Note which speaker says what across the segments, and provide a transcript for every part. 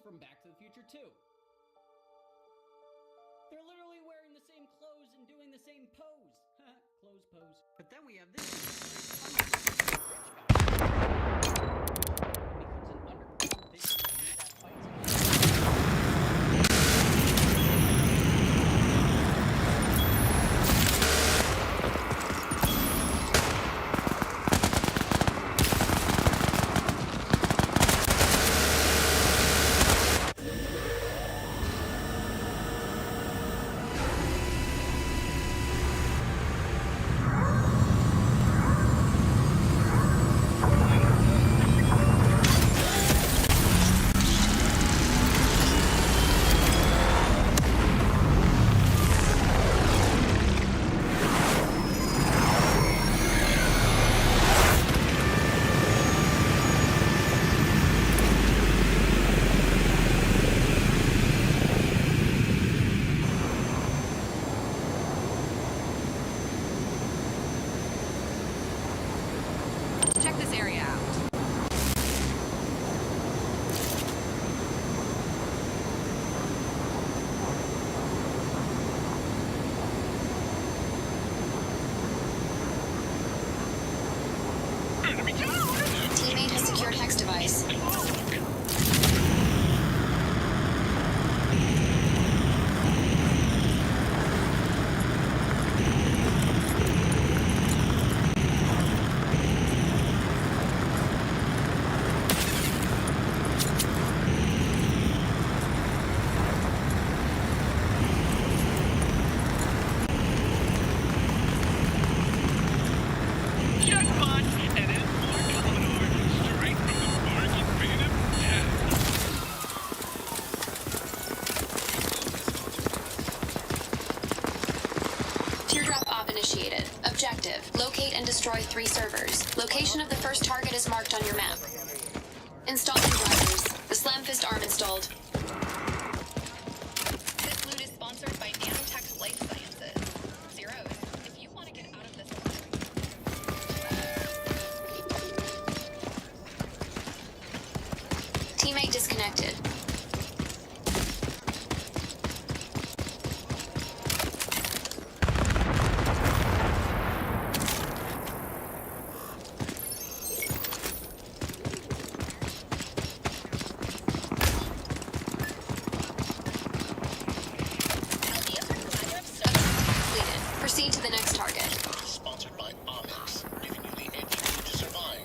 Speaker 1: from Back to the Future 2. They're literally wearing the same clothes and doing the same pose. Clothes pose. But then we have this.
Speaker 2: Check this area out.
Speaker 3: Teammate has secured hex device. Initiated. Objective: locate and destroy 3 servers. Location of the first target is marked on your map. Installing drivers. The Slam Fist arm installed.
Speaker 4: This loot is sponsored by Nanotech Life Sciences. Zeros, if you want to get out of this alive.
Speaker 3: Teammate disconnected. Proceed to the next target.
Speaker 5: Sponsored by Onyx, giving you the edge to survive.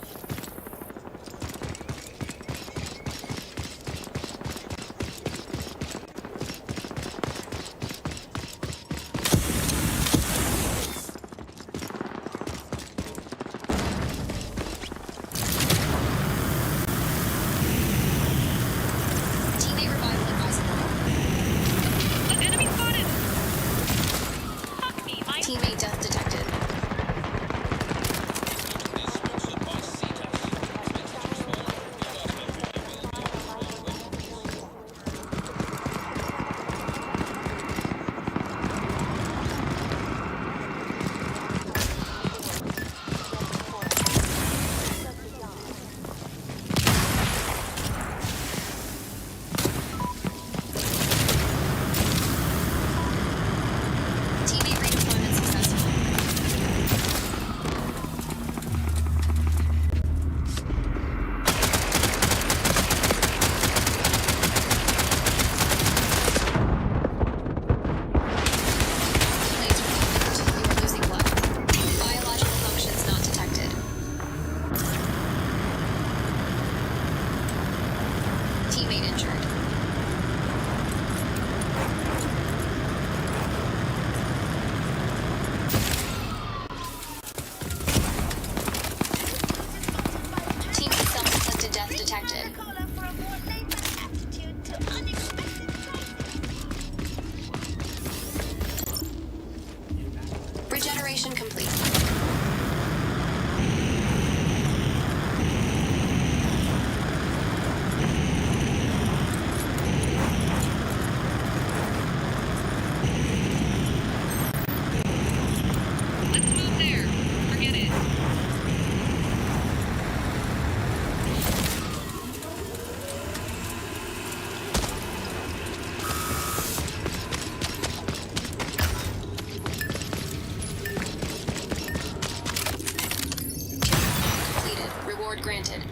Speaker 3: Granted.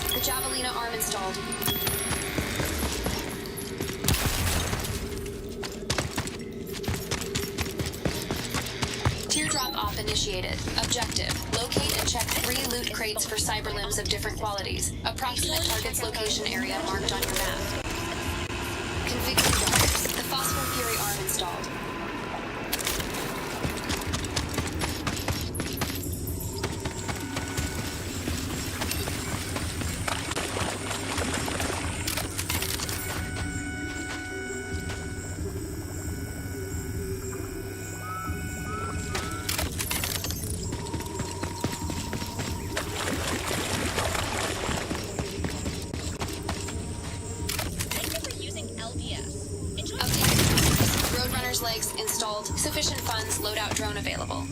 Speaker 3: The Javelina arm installed. Teardrop op initiated. Objective: locate and check 3 loot crates for cyber limbs of different qualities. Approximate target's location area marked on your map. Configuring drivers. The Phosphor Fury arm installed. Roadrunner's legs installed. Sufficient funds. Loadout drone available.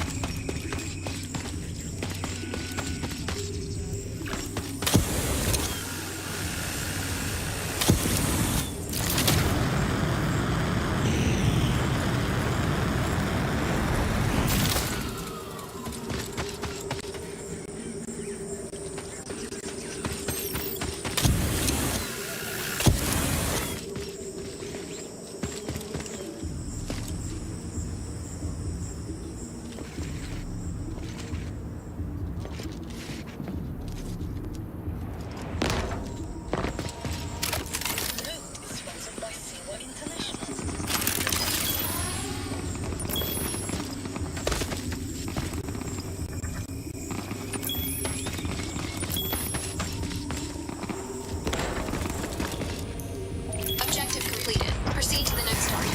Speaker 3: Proceed to the next target.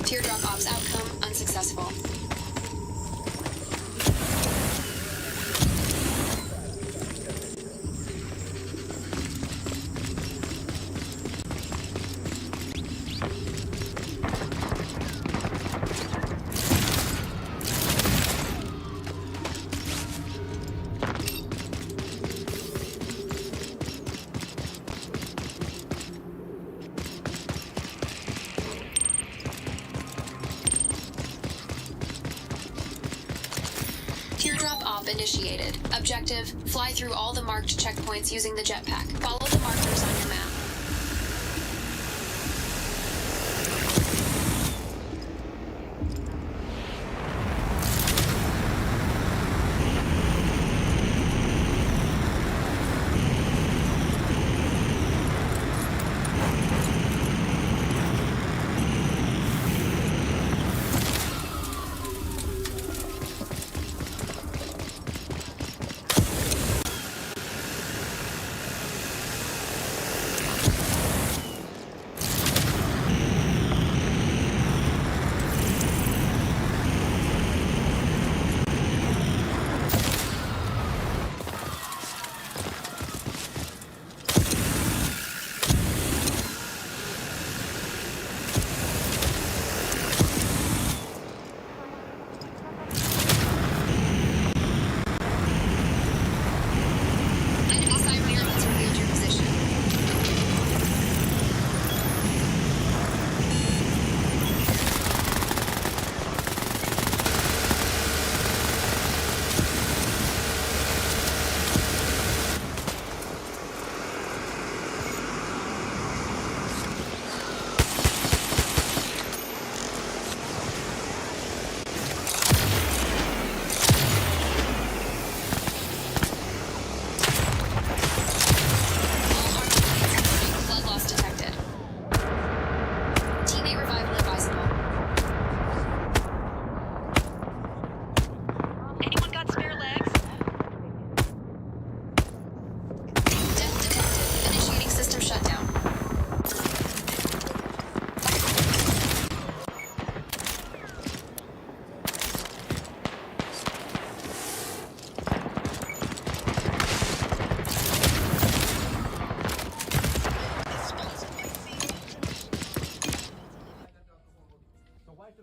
Speaker 3: Teardrop ops outcome unsuccessful. Teardrop op initiated. Objective: fly through all the marked checkpoints using the jetpack. Follow the markers on your map.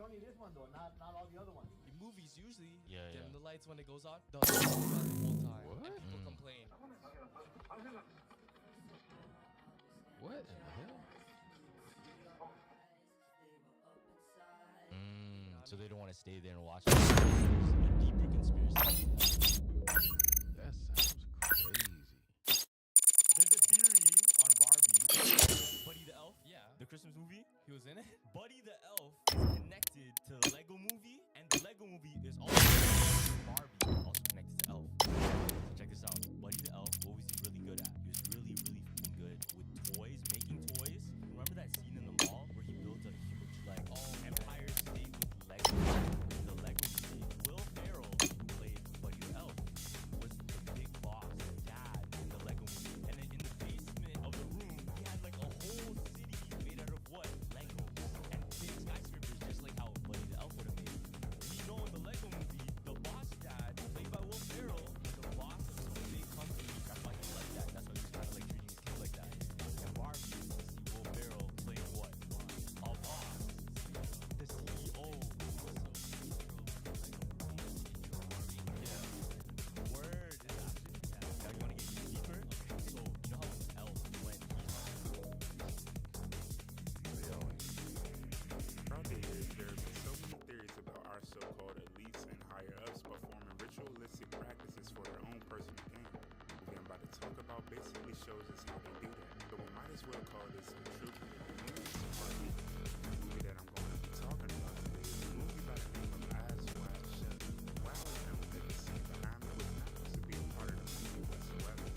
Speaker 6: Only this one though, not all the other ones. movies usually
Speaker 7: Yeah.
Speaker 6: dim the lights when it goes on. The whole time.
Speaker 7: What?
Speaker 6: And people complain.
Speaker 7: What in the hell? So they don't want to stay there and watch it. There's a deeper conspiracy.
Speaker 8: That sounds crazy.
Speaker 7: There's a theory on Barbie. Buddy the Elf.
Speaker 6: Yeah.
Speaker 7: The Christmas movie.
Speaker 6: He was in it?
Speaker 7: Buddy the Elf is connected to the Lego movie, and the Lego movie is also Barbie, also connected to Elf. So check this out. Buddy the Elf, what was he really good at? He was really, really fucking good with toys, making toys. Remember that scene in the mall where he built a huge like Empire State with Lego? The Lego movie. Will Ferrell, who played Buddy the Elf, was the big boss dad in the Lego movie. And then in the basement of the room, he had like a whole city made out of what? Lego. And big skyscrapers, just like how Buddy the Elf would have made. And you know, in the Lego movie, the boss dad, played by Will Ferrell, was the boss of some big company. That's why he was like that. That's why he was kind of like treating his kid like that. And Barbie, you see Will Ferrell playing what? A boss. The CEO. Yeah. Word. Now you want to get even deeper? So, you know how an elf when
Speaker 9: Throughout the years, there have been so many theories about our so-called elites and higher-ups performing ritualistic practices for their own personal gain. What I'm about to talk about basically shows us how they do that. But we might as well call this the truth of the news party. The movie that I'm going to be talking about today is a movie by the name of Eyes Wide Shut. While the film that you see behind me was not supposed to be a part of the movie whatsoever.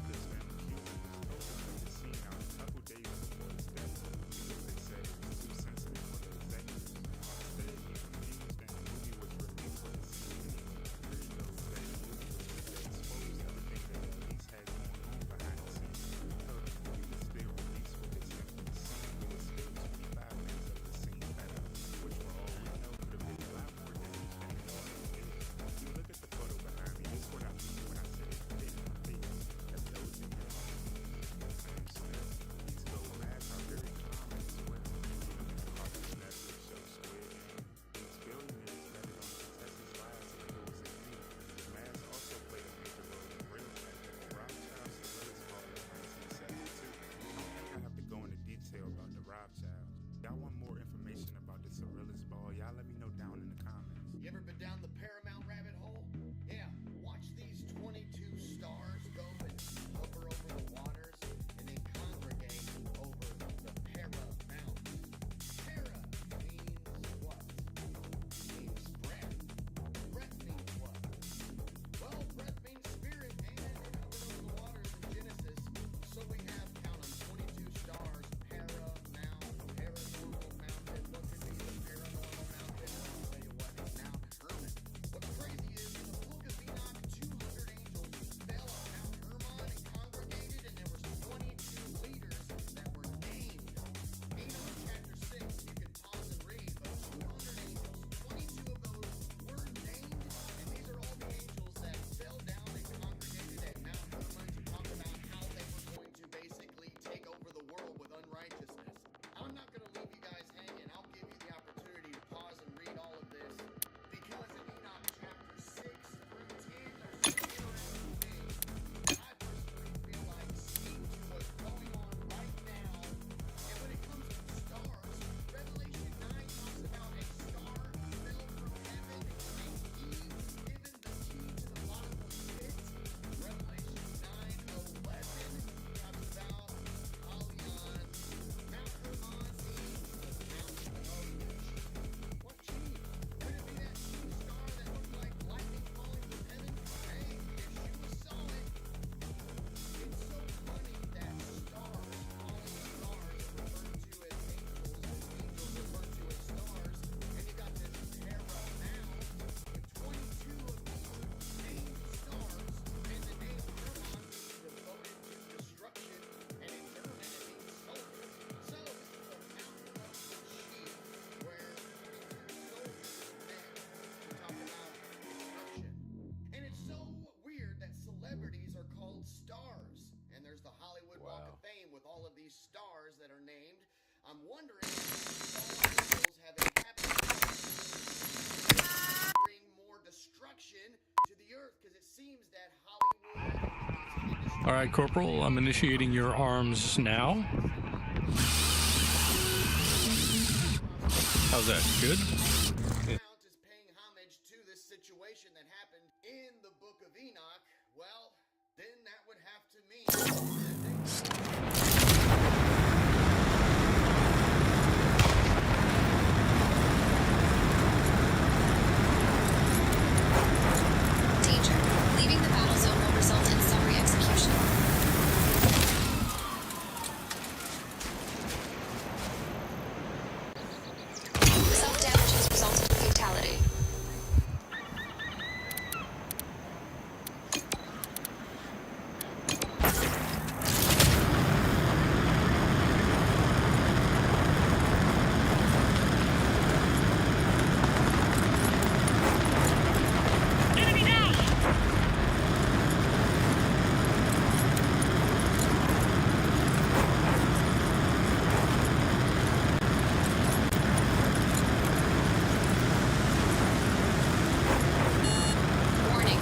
Speaker 9: This film Cuban was supposed to play the scene out a couple days before his death because they said it was too sensitive for the executives. Instead, he refused and the movie was released for the scene. There's no way the movie was just to expose everything that the police had going on behind the scenes. So the movie was still released with its simple scene. It was still 25 minutes of the scene cut out, which for all we know could have been a lot more damage than it already did. If you look at the photo behind me, this is what I mean when I said it did in my face. That's those in here. Same smell. These gold masks are very common as well. You look at the Cartoon Network show Squid Game. These billionaires betted on the contestants' lives like it was a game. The masks also played a major role in real life at the Rothschild Surveillance Ball in 1972. I don't think I have to go into detail about the Rothschild. Y'all want more information about the Surveillance Ball? Y'all let me know down in the comments.
Speaker 10: You ever been down the Paramount rabbit hole? Yeah, watch these 22 stars go and hover over the waters and then congregate over the Paramount. Para means what? Means breath. Breath means what? Well, breath means spirit, man. It hovered over the waters in Genesis. So we have, count them, 22 stars, Paramount, Paranormal Mountain. What could be the Paranormal Mountain? I'll tell you what, it's Mount Hermon. What's crazy is in the book of Enoch, 200 angels fell on Mount Hermon and congregated, and there was 22 leaders that were named. Enoch chapter 6, you can pause and read, but 200 angels, 22 of those were named, and these are all the angels that fell down and congregated at Mount Hermon to talk about how they were going to basically take over the world with unrighteousness. I'm not going to leave you guys hanging. I'll give you the opportunity to pause and read all of this, because in Enoch chapter 6 through 10, there's some interesting things that I personally feel like speak to what's going on right now. And when it comes to stars, Revelation 9 talks about a star fell from heaven and Eve given the key to the bottomless pit. Revelation 9:11 talks about Albion, Mount Hermon means the mountain of witch. What chief? Could it be that chief star that looked like lightning falling from heaven? Hey, Yeshua saw it. It's so funny that stars, falling stars, are referred to as angels, and angels referred to as stars, and you got this Paramount with 22 of these named stars, and the name Hermon means devoted to destruction, and in German it means soldier. So this is the mountain of the sheep, where 22 soldiers met to talk about destruction. And it's so weird that celebrities are called stars, and there's the Hollywood Walk of Fame with all of these stars that are named. I'm wondering if all angels have a happy bring
Speaker 11: Alright, Corporal, I'm initiating your arms now. How's that? Good?
Speaker 10: Mount is paying homage to this situation that happened in the Book of Enoch. Well, then that would have to mean
Speaker 3: Danger. Leaving the battle zone will result in summary execution. Self-damage has resulted in fatality. Warning.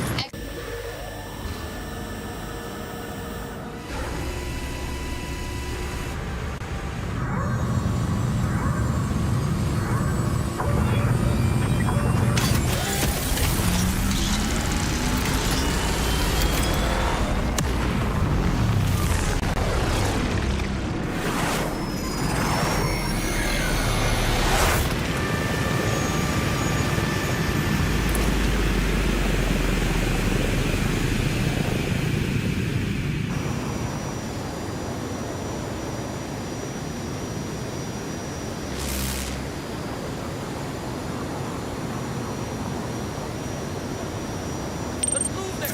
Speaker 1: Let's move there!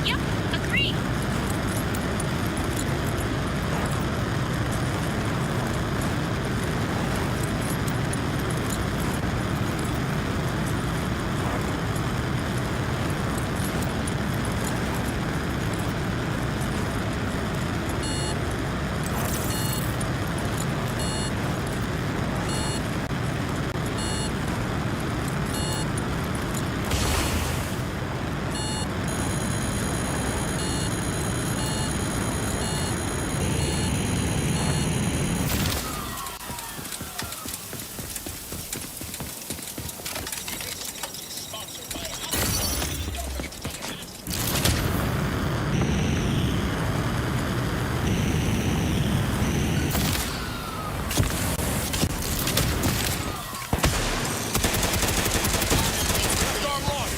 Speaker 4: Yep, agree.
Speaker 5: Sponsored by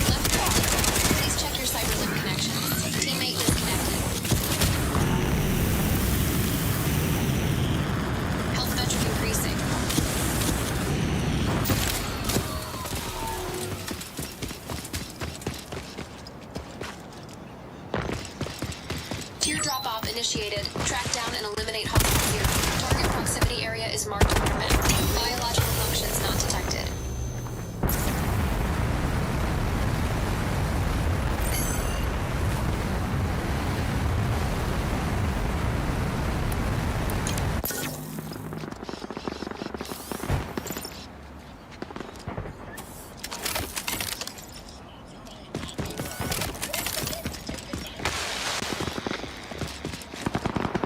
Speaker 3: Left walk. Please check your Cyberpunk connection. Teammate disconnected. Health metric increasing. Tier drop-off initiated. Track down and eliminate hostile gear. Target proximity area is marked on your map. Biological functions not detected.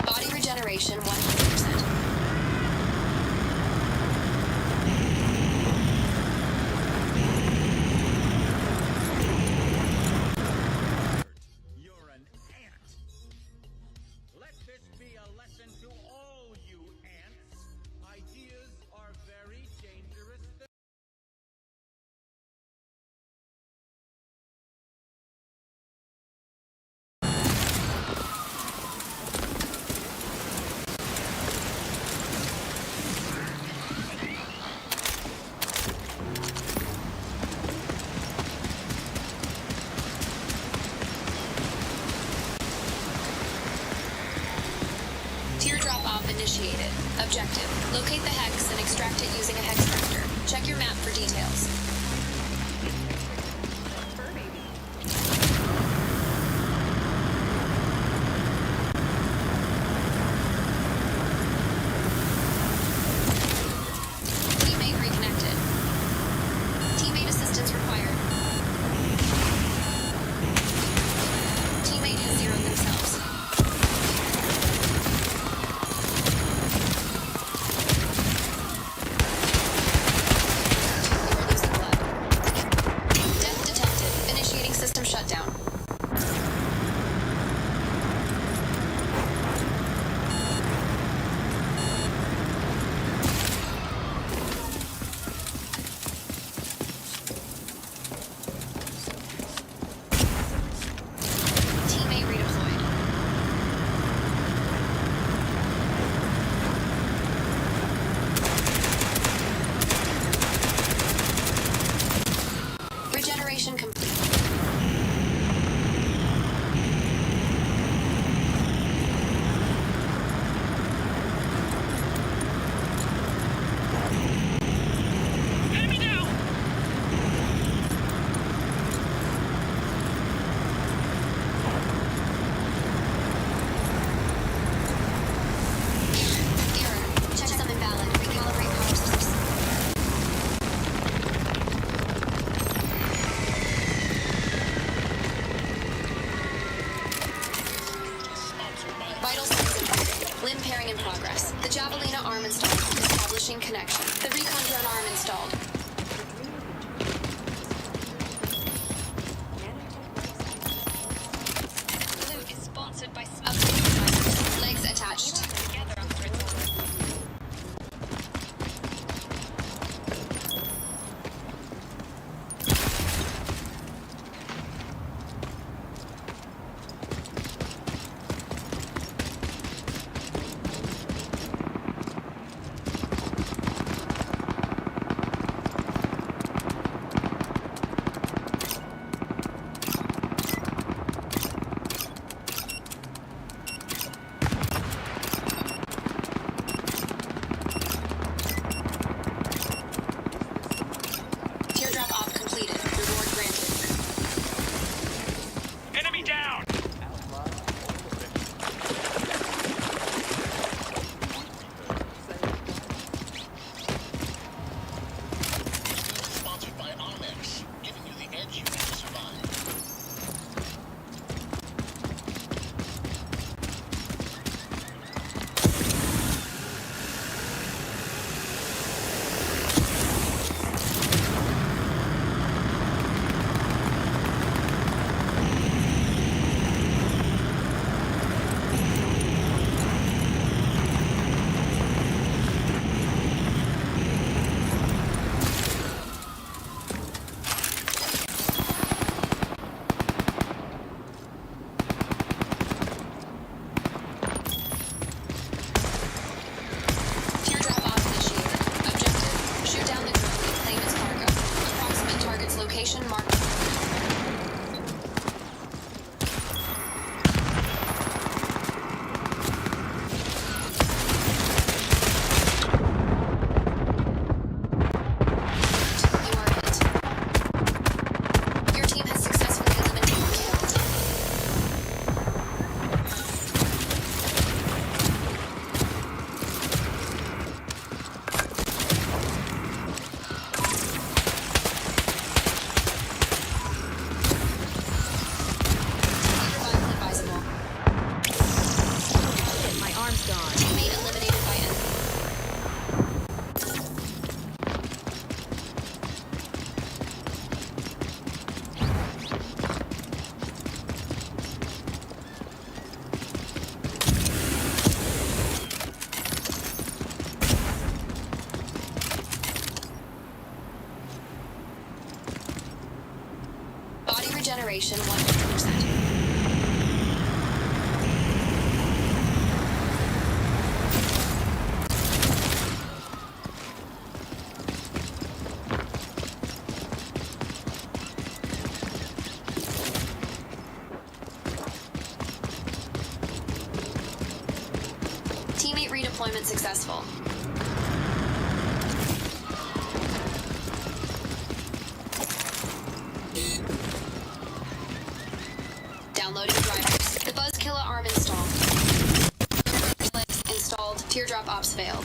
Speaker 3: Body regeneration 100%.
Speaker 10: you're an ant. Let this be a lesson to all you ants. Ideas are very dangerous things.
Speaker 3: Tier drop-off initiated. Objective. Locate the hex and extract it using a hex vector. Check your map for details.
Speaker 4: Fur baby.
Speaker 3: Teammate reconnected. Teammate assistance required. progress. The Javelina arm installed. Establishing connection. The recon drone arm installed.
Speaker 4: Loot is sponsored by
Speaker 3: Legs attached.
Speaker 4: together on the
Speaker 3: Teardrop op completed. Reward granted.
Speaker 11: Enemy down!
Speaker 5: Sponsored by Amex, giving you the edge you need to survive.
Speaker 3: Teardrop op initiated. Objective: shoot down the drone and claim its cargo. Approximate target's location marked. You are hit. Your team has successfully eliminated the kill. Survival advisable.
Speaker 2: My arm's gone.
Speaker 3: Teammate eliminated by enemy. Body regeneration 100%. Teammate redeployment successful. Downloading drivers. The Buzzkiller arm installed. Installed. Teardrop ops failed.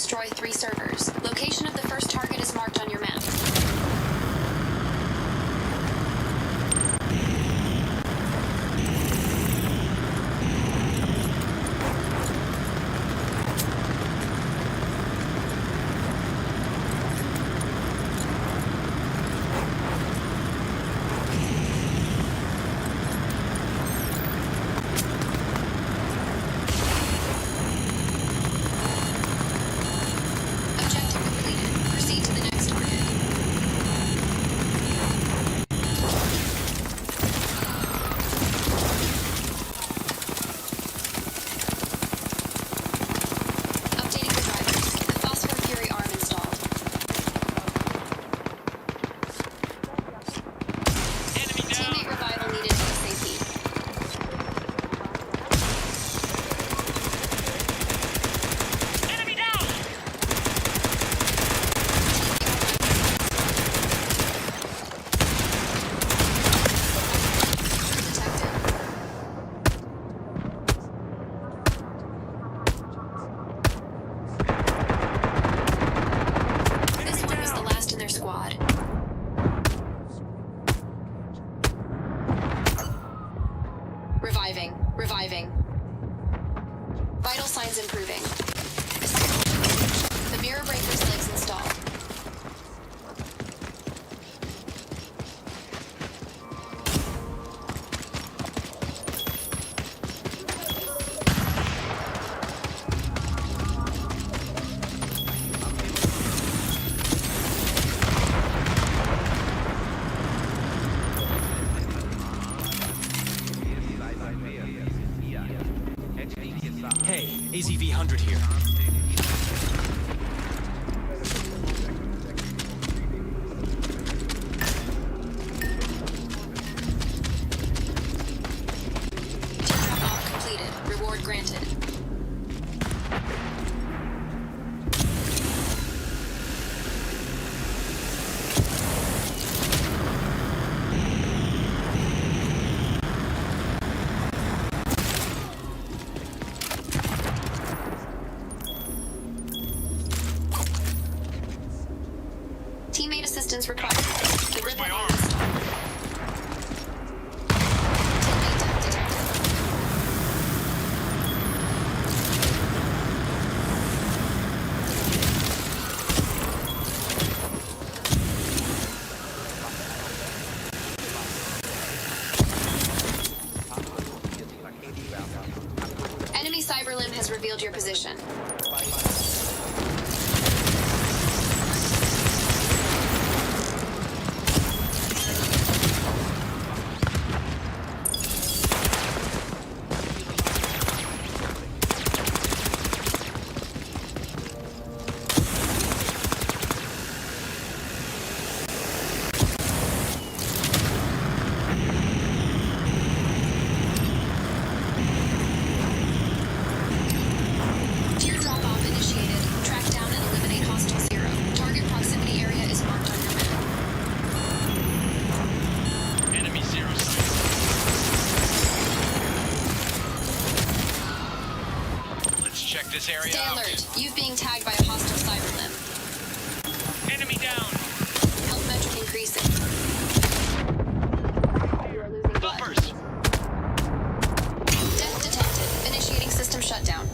Speaker 3: destroy 3 servers. Location of the first target is marked on your map. Objective completed. Proceed to the next target. Updating the drivers. The Phosphor Fury arm installed. Teammate revival needed ASAP. This one was the last in their squad. Reviving. Vital signs improving. The mirror breaker's legs installed.
Speaker 12: Hey, AZV 100 here.
Speaker 3: Teardrop op completed. Reward granted. Teammate assistance required. The ripple arm installed. Teammate tech detected. Enemy Cyberlimb has revealed your position. Teardrop op initiated. Track down and eliminate hostile zero. Target proximity area is marked on your map.
Speaker 12: Enemy zero sight. Let's check this area
Speaker 3: Stay
Speaker 12: out.
Speaker 3: alert. You've being tagged by a hostile Cyberlimb.
Speaker 12: Enemy down.
Speaker 3: Health metric increasing. You are losing blood.
Speaker 12: Bumpers.
Speaker 3: Death detected. Initiating system shutdown.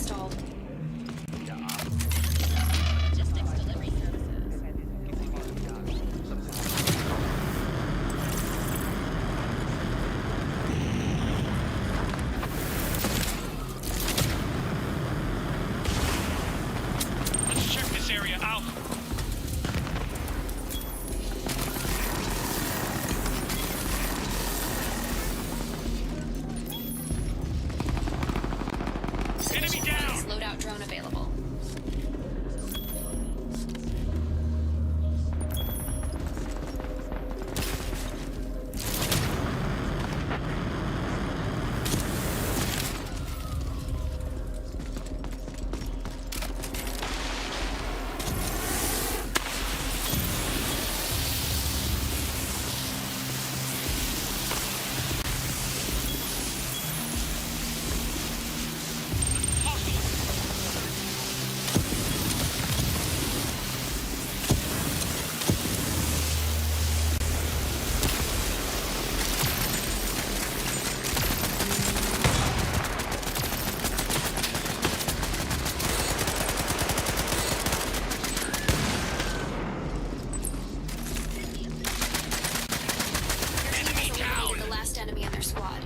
Speaker 3: installed.
Speaker 4: Logistics delivery services.
Speaker 12: Let's check this area out. Enemy down!
Speaker 3: Loadout drone available. The last enemy in their squad.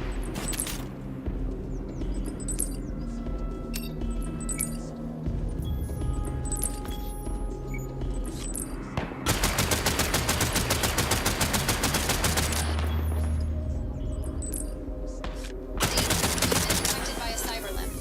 Speaker 3: Detected by a cyber limb.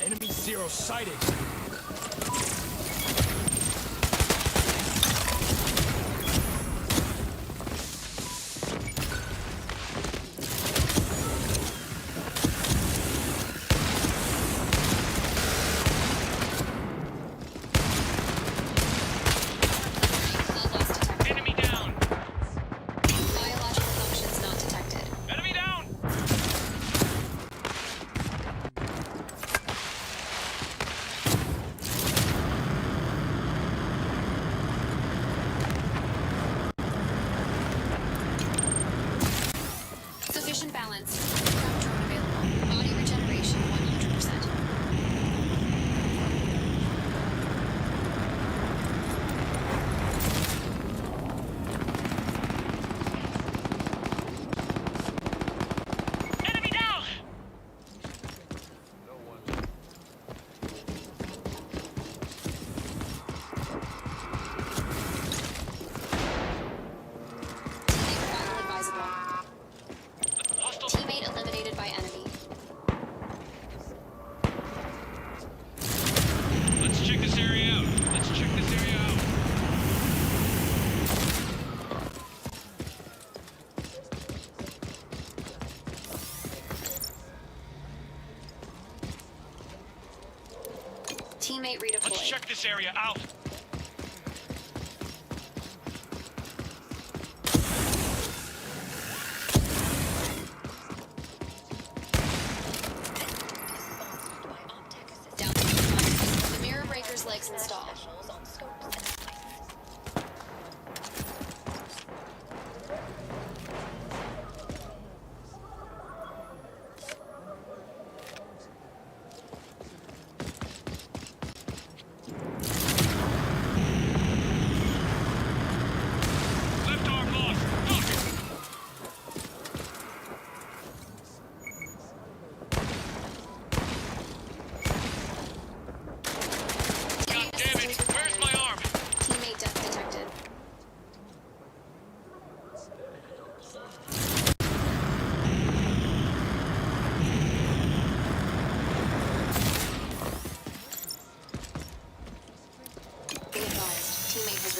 Speaker 12: Enemy zero sighted. Enemy down.
Speaker 3: Biological functions not detected.
Speaker 12: Enemy down.
Speaker 3: Sufficient balance. Ground drone available. Body regeneration 100%.
Speaker 12: Enemy down.
Speaker 3: Battle advisable. Teammate eliminated by enemy.
Speaker 12: Let's check this area out. Let's check this area out.
Speaker 3: Teammate redeployed.
Speaker 12: Let's check this area out.
Speaker 3: Down. The mirror breaker's legs installed.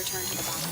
Speaker 3: return to the battle.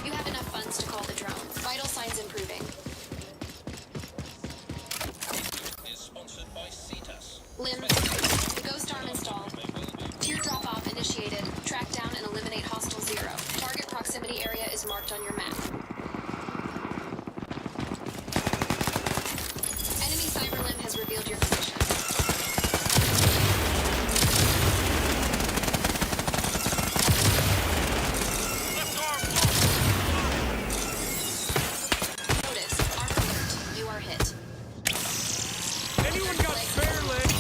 Speaker 3: You have enough funds to call the drone. Vital signs improving.
Speaker 5: Is sponsored by CETAS.
Speaker 3: Limb. Ghost arm installed. Teardrop off initiated. Track down and eliminate hostile zero. Target proximity area is marked on your map. Enemy Cyberlimb has revealed your position. Notice. Armor alert. You are hit.
Speaker 12: Anyone got spare legs?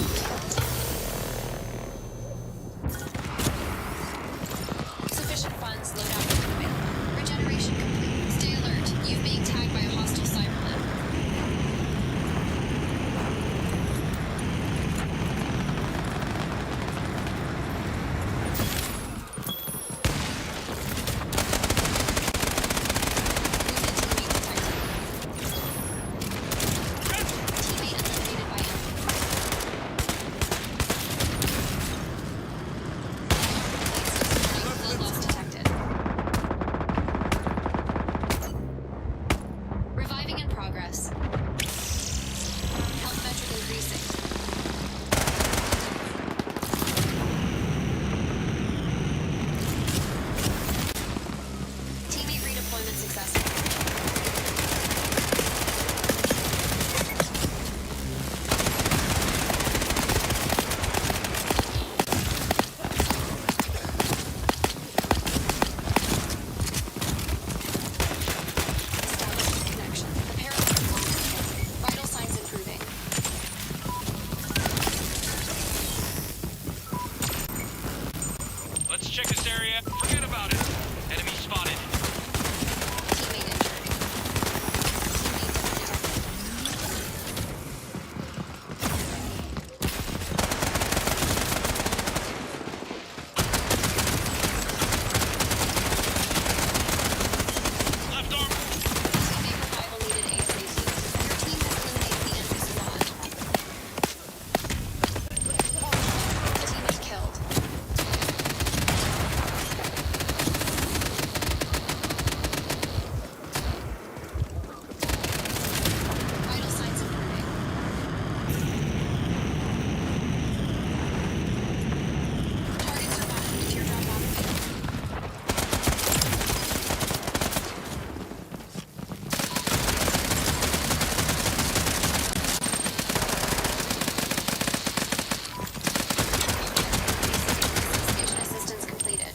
Speaker 3: Sufficient funds, loadout is available. Regeneration complete. Stay alert. You've being tagged by a hostile cyberlimb. Teammate eliminated by blood loss detected. Reviving in progress. Health metric increasing. Teammate redeployment successful. Establishing connection. The pair vital signs improving.
Speaker 12: Let's check this area. Forget about it. Enemy spotted.
Speaker 3: Teammate injured. Teammate detected.
Speaker 12: Left arm.
Speaker 3: Teammate revival needed ASAP. Your team has eliminated the enemy squad. Teammate killed. Vital signs improving. Targets are bound. Teardrop activated. Station assistance completed.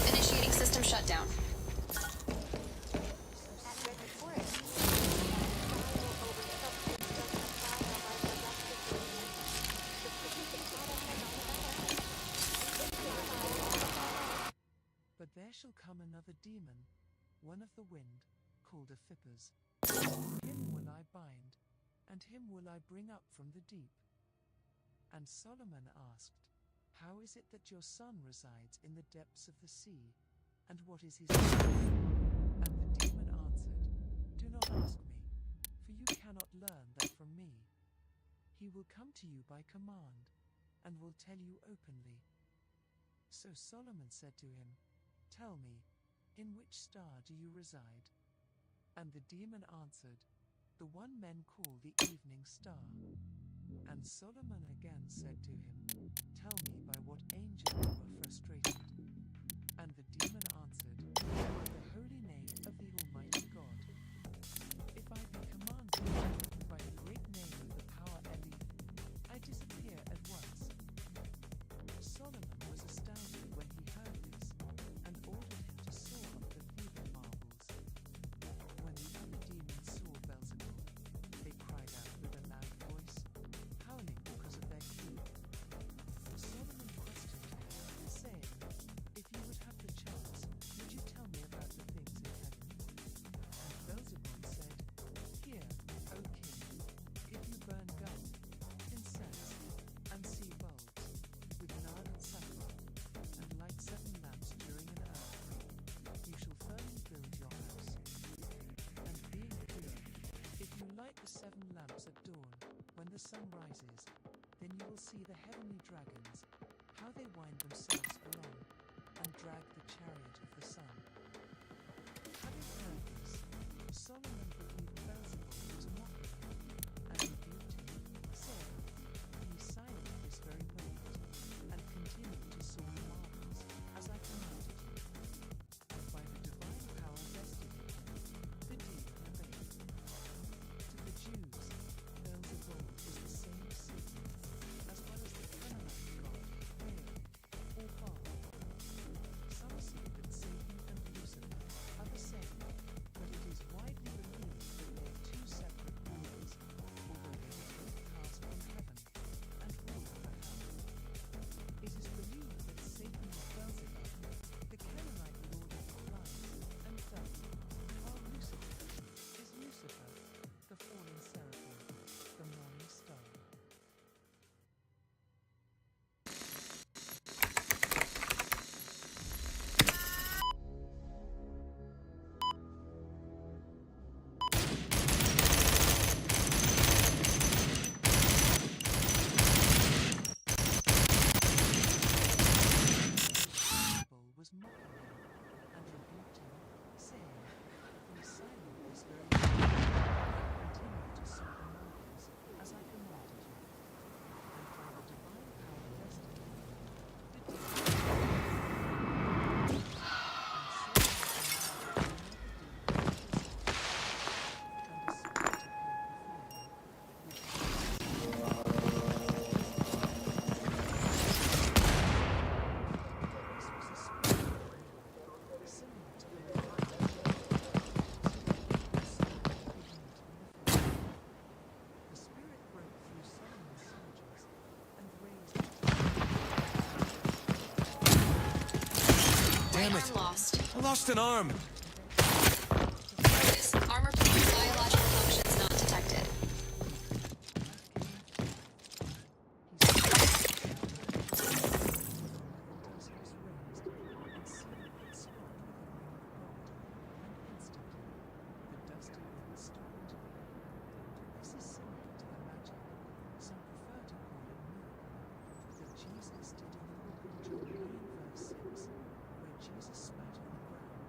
Speaker 3: Initiating system shutdown.
Speaker 13: But there shall come another demon, one of the wind, called a Phippers. Him will I bind, and him will I bring up from the deep. And Solomon asked, How is it that your son resides in the depths of the sea, and what is his name? And the demon answered, Do not ask me, for you cannot learn that from me. He will come to you by command, and will tell you openly. So Solomon said to him, Tell me, in which star do you reside? And the demon answered, The one men call the evening star. And Solomon again said to him, Tell me by what angel you are frustrated. And the demon answered, By the holy name of the Almighty God. If I be commanded by the great name of the power Eli, I disappear at once. Solomon was astounded when he heard this, and ordered him to saw up the Theban marbles. When the other demons saw Beelzebub, they cried out with a loud voice, howling because seven lamps at dawn, when the sun rises, then you will see the heavenly dragons, how they wind themselves along, and drag the chariot of the sun. Having heard this, Solomon believed Beelzebul was mocking him, and rebuked him, saying, Be silent this very moment, and continue to saw the marbles, as I commanded you. And by the divine power vested in him, the demon obeyed. To the Jews, Beelzebul is the same Satan, as well as the Canaanite god Baal, or Baal. Some say that Satan and Lucifer are the same, but it is widely believed that they are two separate rulers, although they were both cast from heaven and rule over hell. It is believed that Satan is Beelzebub, the Canaanite lord of the flies and dove, while Lucifer is Lucifer, the fallen seraphim, the morning star. Beelzebul was mocking him, and rebuked him, saying, Be silent this very moment, and continue to saw the marbles, as I commanded you. And by the divine power vested in him, the demon and Solomon commanded
Speaker 7: Damn it!
Speaker 3: Lost.
Speaker 7: I lost an arm!
Speaker 3: Notice, armor plate biological functions not detected.
Speaker 13: Jesus did in the book of John 9 verse 6, where Jesus spat on the ground,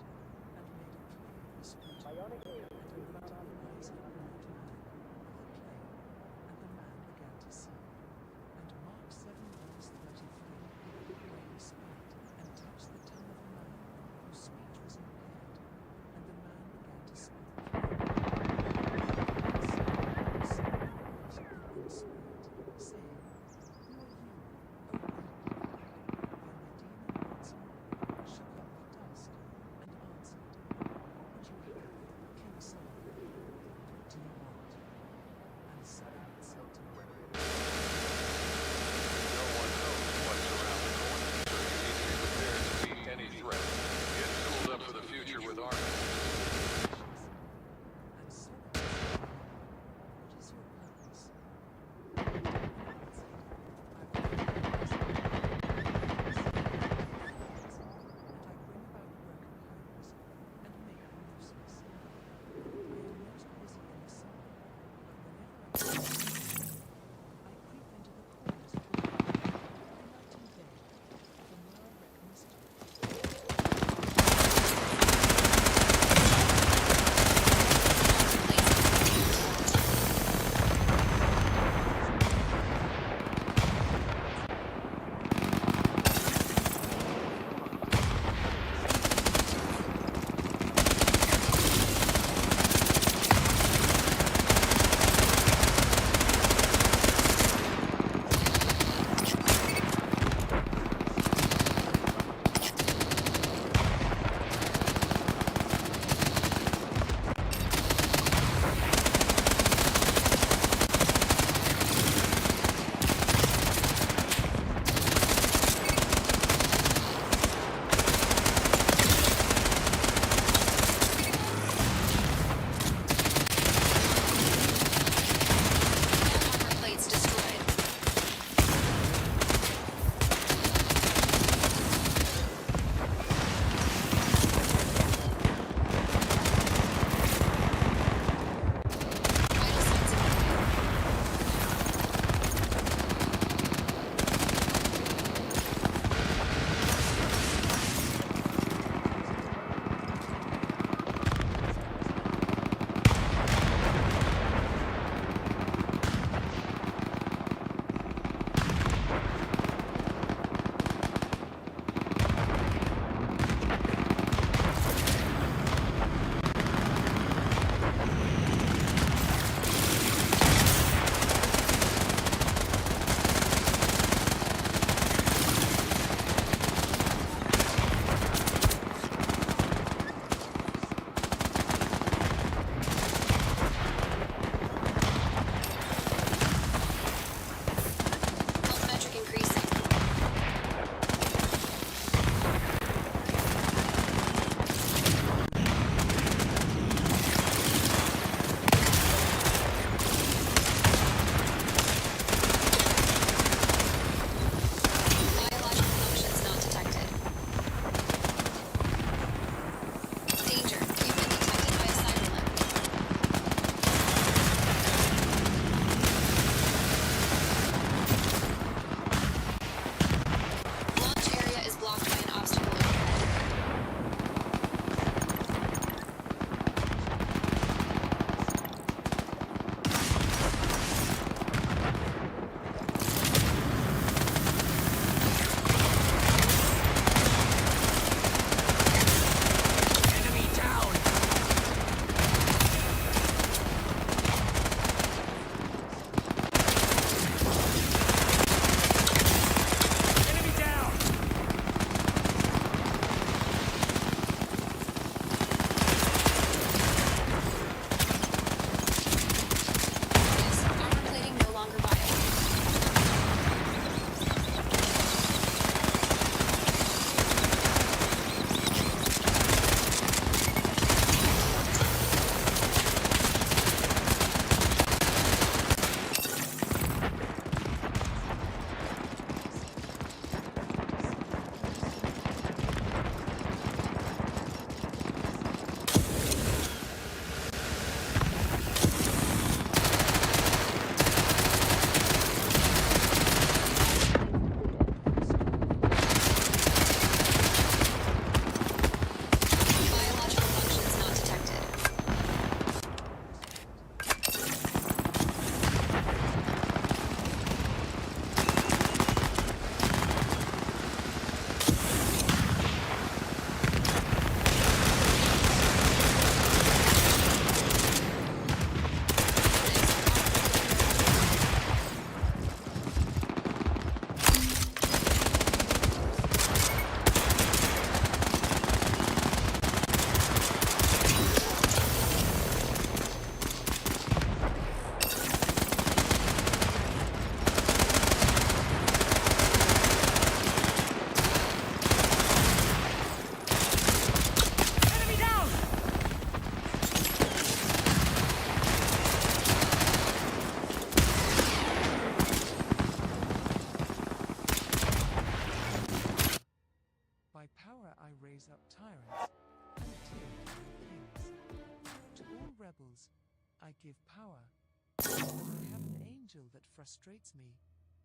Speaker 13: frustrates me,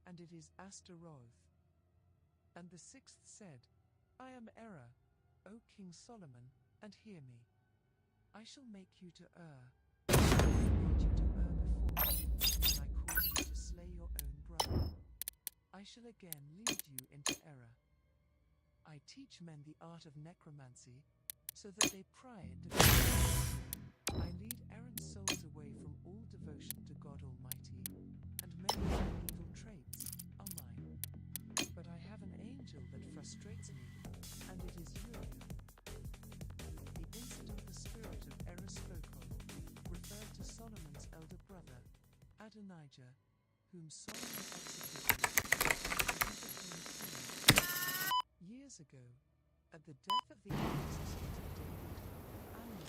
Speaker 13: and it is Astaroth. And the sixth said, I am Error, O King Solomon, and hear me. I shall make you to err. I made you to err before, when I caused you to slay your own brother. I shall again lead you into error. I teach men the art of necromancy, so that they pry at divinity. I lead errant souls away from all devotion to God Almighty, and many of the evil traits are mine. But I have an angel that frustrates me, and it is Uriel. The incident the spirit of error spoke of referred to Solomon's elder brother, Adonijah, whom Solomon executed years ago, at the death of the ancestors of David, Amnon,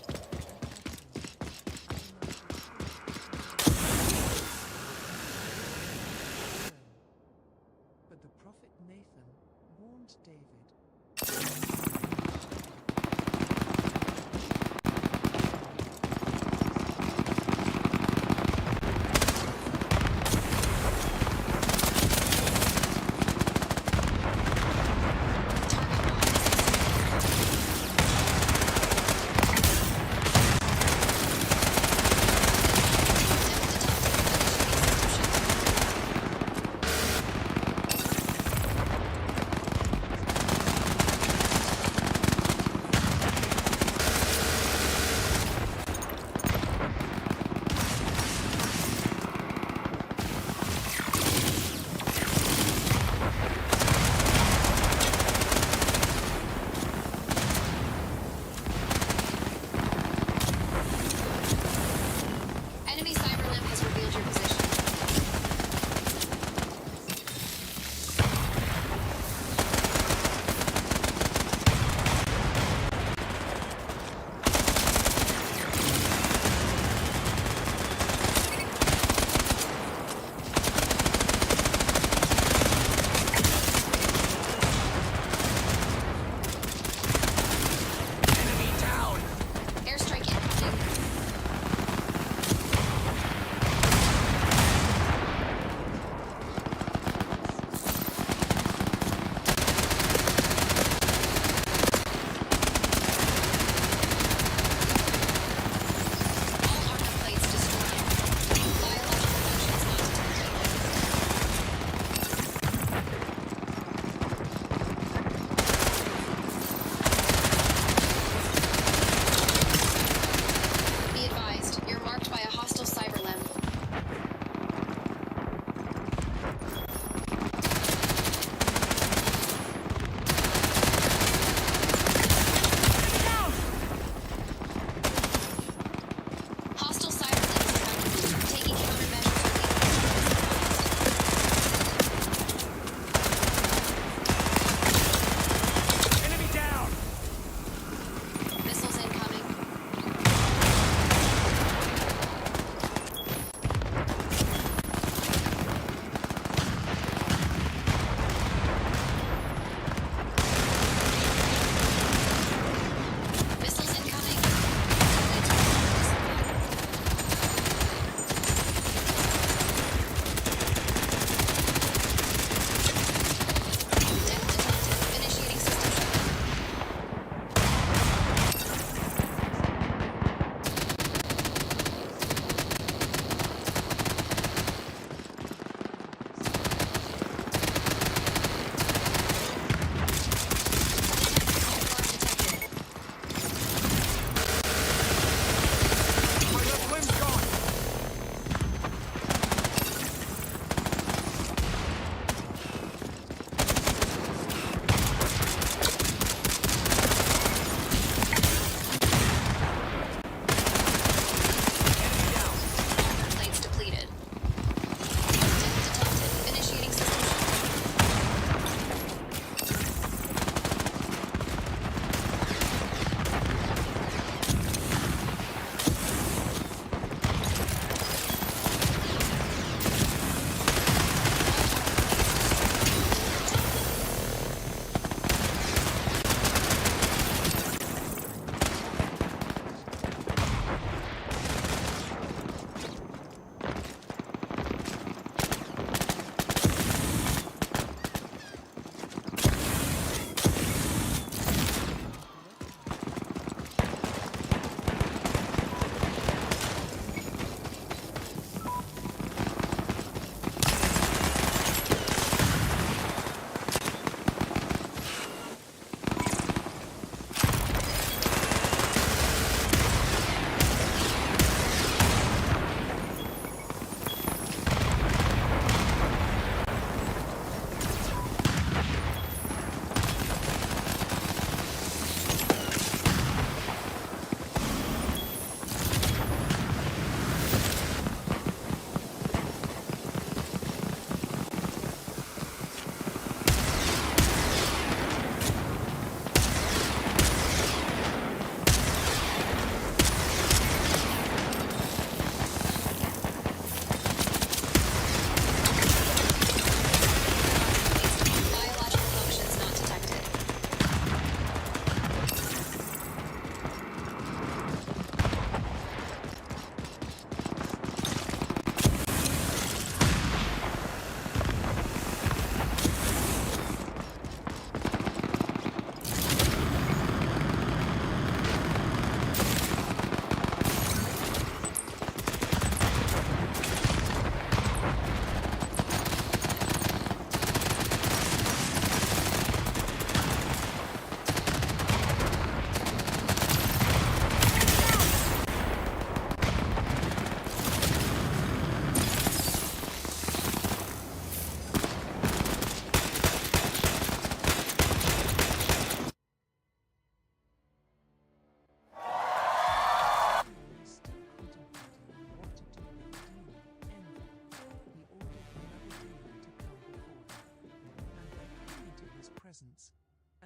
Speaker 13: but the prophet Nathan warned David.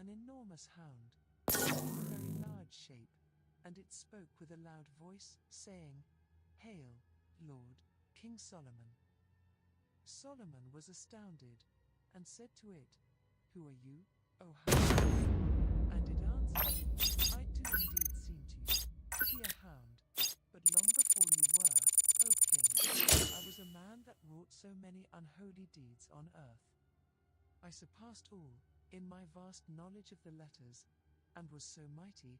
Speaker 13: an enormous hound, of a very large shape, and it spoke with a loud voice, saying, "Hail, Lord, King Solomon." Solomon was astounded, and said to it, "Who are you, O hound?" And it answered, "I do indeed seem to you to be a hound, but long before you were, O king, I was a man that wrought so many unholy deeds on earth. I surpassed all in my vast knowledge of the letters, and was so mighty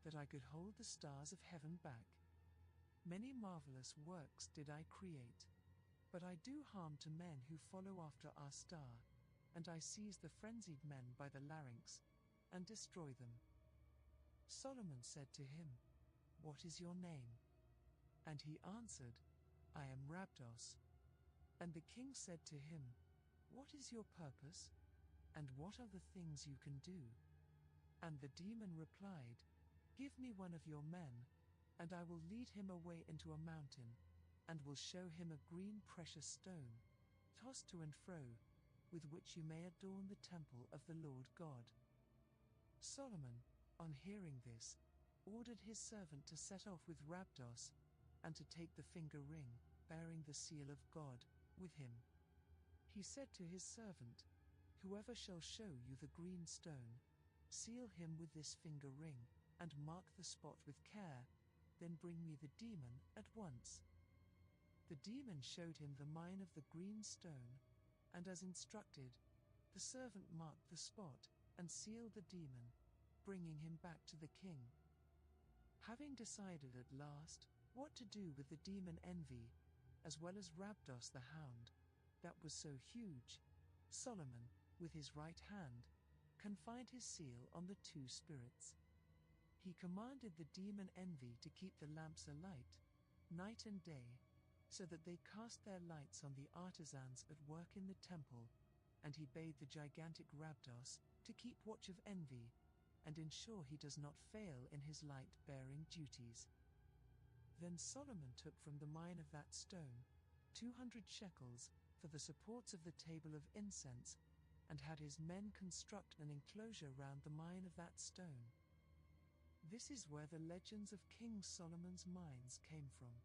Speaker 13: that I could hold the stars of heaven back. Many marvelous works did I create, but I do harm to men who follow after our star, and I seize the frenzied men by the larynx, and destroy them." Solomon said to him, "What is your name?" And he answered, "I am Rabdos." And the king said to him, "What is your purpose? And what are the things you can do?" And the demon replied, "Give me one of your men, and I will lead him away into a mountain, and will show him a green precious stone, tossed to and fro, with which you may adorn the temple of the Lord God." Solomon, on hearing this, ordered his servant to set off with Rabdos, and to take the finger ring, bearing the seal of God, with him. He said to his servant, "Whoever shall show you the green stone, seal him with this finger ring, and mark the spot with care, then bring me the demon at once." The demon showed him the mine of the green stone, and as instructed, the servant marked the spot, and sealed the demon, bringing him back to the king. Having decided at last what to do with the demon Envy, as well as Rabdos the hound, that was so huge, Solomon, with his right hand, confined his seal on the two spirits. He commanded the demon Envy to keep the lamps alight, night and day, so that they cast their lights on the artisans at work in the temple, and he bade the gigantic Rabdos to keep watch of Envy, and ensure he does not fail in his light-bearing duties. Then Solomon took from the mine of that stone 200 shekels for the supports of the table of incense, and had his men construct an enclosure round the mine of that stone. This is where the legends of King Solomon's mines came from.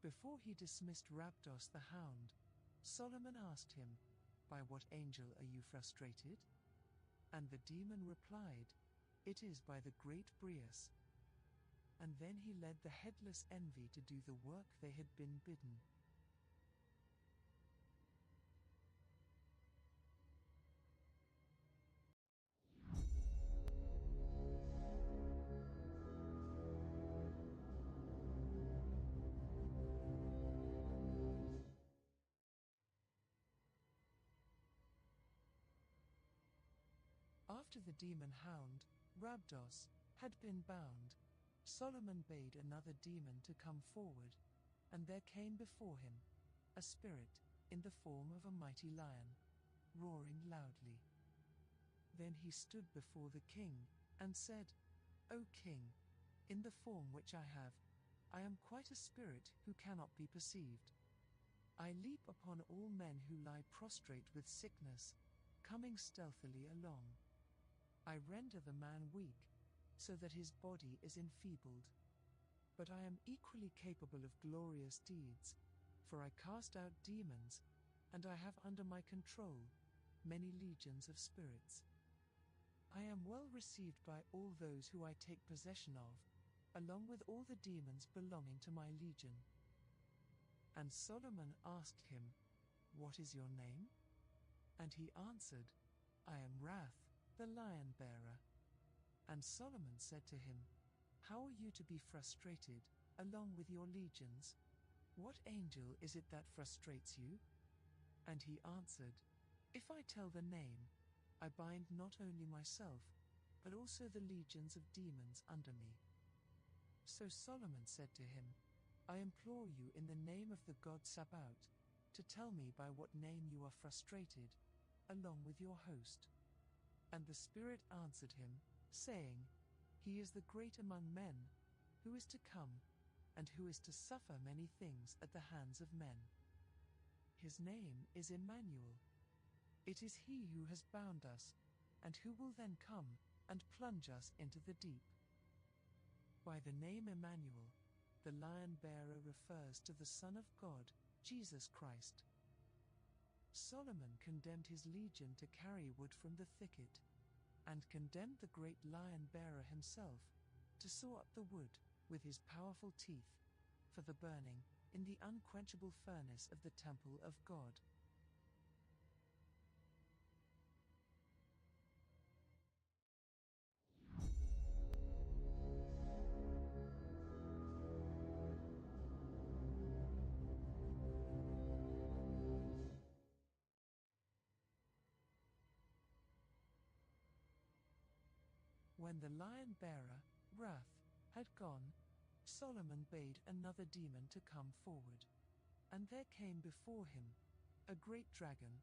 Speaker 13: Before he dismissed Rabdos the hound, Solomon asked him, "By what angel are you frustrated?" And the demon replied, "It is by the great Brius." And then he led the headless Envy to do the work they had been bidden. After the demon hound, Rabdos, had been bound, Solomon bade another demon to come forward, and there came before him a spirit, in the form of a mighty lion, roaring loudly. Then he stood before the king, and said, "O king, in the form which I have, I am quite a spirit who cannot be perceived. I leap upon all men who lie prostrate with sickness, coming stealthily along. I render the man weak, so that his body is enfeebled. But I am equally capable of glorious deeds, for I cast out demons, and I have under my control many legions of spirits. I am well received by all those who I take possession of, along with all the demons belonging to my legion." And Solomon asked him, "What is your name?" And he answered, "I am Wrath, the lion-bearer." And Solomon said to him, "How are you to be frustrated, along with your legions? What angel is it that frustrates you?" And he answered, "If I tell the name, I bind not only myself, but also the legions of demons under me." So Solomon said to him, "I implore you in the name of the god Sabaoth, to tell me by what name you are frustrated, along with your host." And the Spirit answered him, saying, "He is the great among men, who is to come, and who is to suffer many things at the hands of men. His name is Emmanuel. It is he who has bound us, and who will then come and plunge us into the deep? By the name Emmanuel, the lion-bearer refers to the Son of God, Jesus Christ. Solomon condemned his legion to carry wood from the thicket, and condemned the great lion-bearer himself to saw up the wood with his powerful teeth for the burning in the unquenchable furnace of the temple of God. When the lion-bearer, Wrath, had gone, Solomon bade another demon to come forward. And there came before him a great dragon,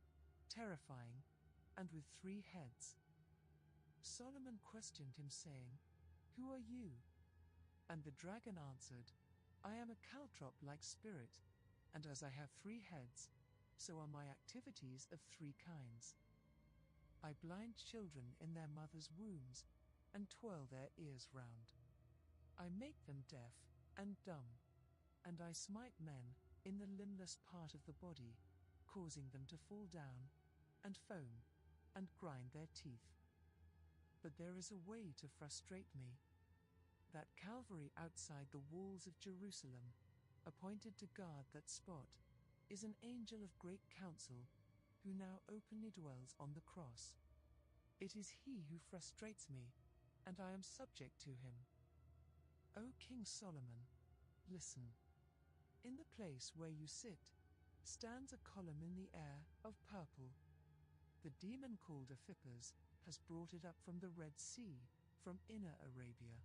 Speaker 13: terrifying, and with 3 heads. Solomon questioned him, saying, "Who are you?" And the dragon answered, "I am a caltrop-like spirit, and as I have 3 heads, so are my activities of 3 kinds. I blind children in their mothers' wombs, and twirl their ears round. I make them deaf and dumb, and I smite men in the limbless part of the body, causing them to fall down, and foam, and grind their teeth. But there is a way to frustrate me. That Calvary outside the walls of Jerusalem, appointed to guard that spot, is an angel of great counsel, who now openly dwells on the cross. It is he who frustrates me, and I am subject to him. O King Solomon, listen. In the place where you sit, stands a column in the air of purple. The demon called Ephippus has brought it up from the Red Sea, from inner Arabia.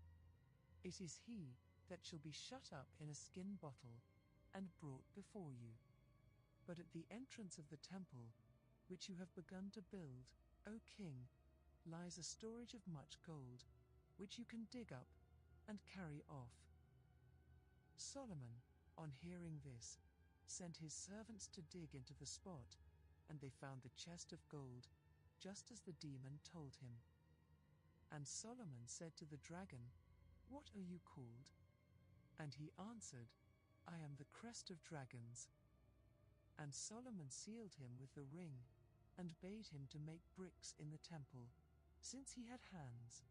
Speaker 13: It is he that shall be shut up in a skin bottle, and brought before you. But at the entrance of the temple, which you have begun to build, O King, lies a storage of much gold, which you can dig up and carry off. Solomon, on hearing this, sent his servants to dig into the spot, and they found the chest of gold, just as the demon told him. And Solomon said to the dragon, "What are you called?" And he answered, "I am the crest of dragons." And Solomon sealed him with the ring, and bade him to make bricks in the temple, since he had hands.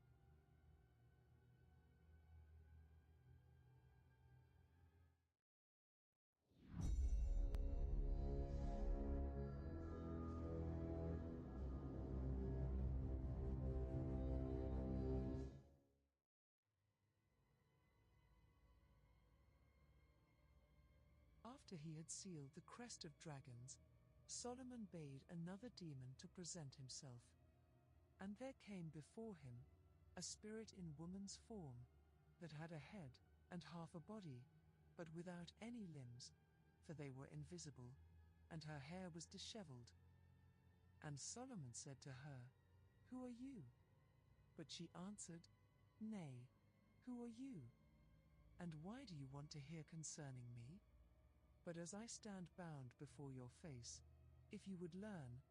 Speaker 13: After he had sealed the crest of dragons, Solomon bade another demon to present himself. And there came before him a spirit in woman's form, that had a head and half a body, but without any limbs, for they were invisible, and her hair was dishevelled. And Solomon said to her, "Who are you?" But she answered, "Nay, who are you? And why do you want to hear concerning me? But as I stand bound before your face, if you would learn,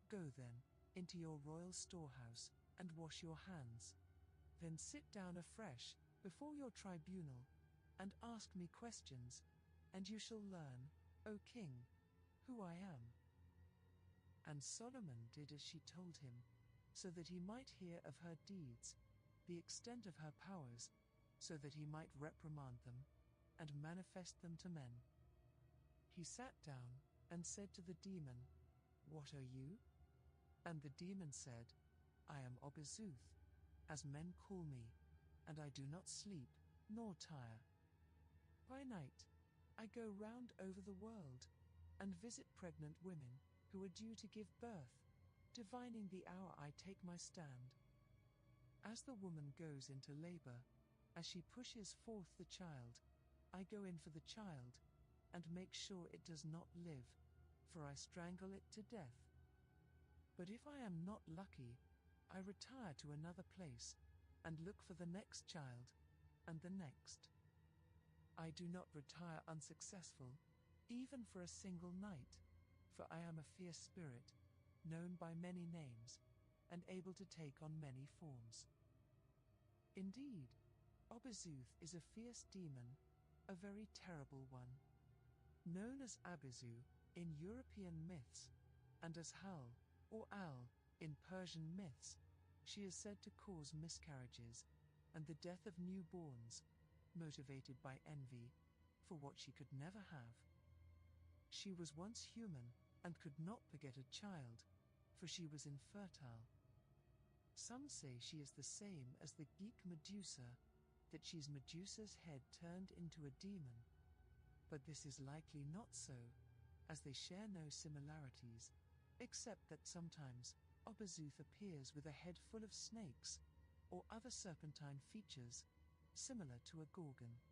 Speaker 13: go then into your royal storehouse, and wash your hands. Then sit down afresh before your tribunal, and ask me questions, and you shall learn, O King, who I am." And Solomon did as she told him, so that he might hear of her deeds, the extent of her powers, so that he might reprimand them, and manifest them to men. He sat down, and said to the demon, "What are you?" And the demon said, "I am Obizuth, as men call me, and I do not sleep, nor tire. By night, I go round over the world, and visit pregnant women, who are due to give birth, divining the hour I take my stand. As the woman goes into labor, as she pushes forth the child, I go in for the child, and make sure it does not live, for I strangle it to death. But if I am not lucky, I retire to another place, and look for the next child, and the next. I do not retire unsuccessful, even for a single night, for I am a fierce spirit, known by many names, and able to take on many forms. Indeed, Abizuth is a fierce demon, a very terrible one. Known as Abizu in European myths, and as Hal, or Al, in Persian myths, she is said to cause miscarriages and the death of newborns, motivated by envy for what she could never have. She was once human and could not beget a child, for she was infertile. Some say she is the same as the Greek Medusa, that she's Medusa's head turned into a demon. But this is likely not so, as they share no similarities, except that sometimes Abizuth appears with a head full of snakes, or other serpentine features, similar to a gorgon.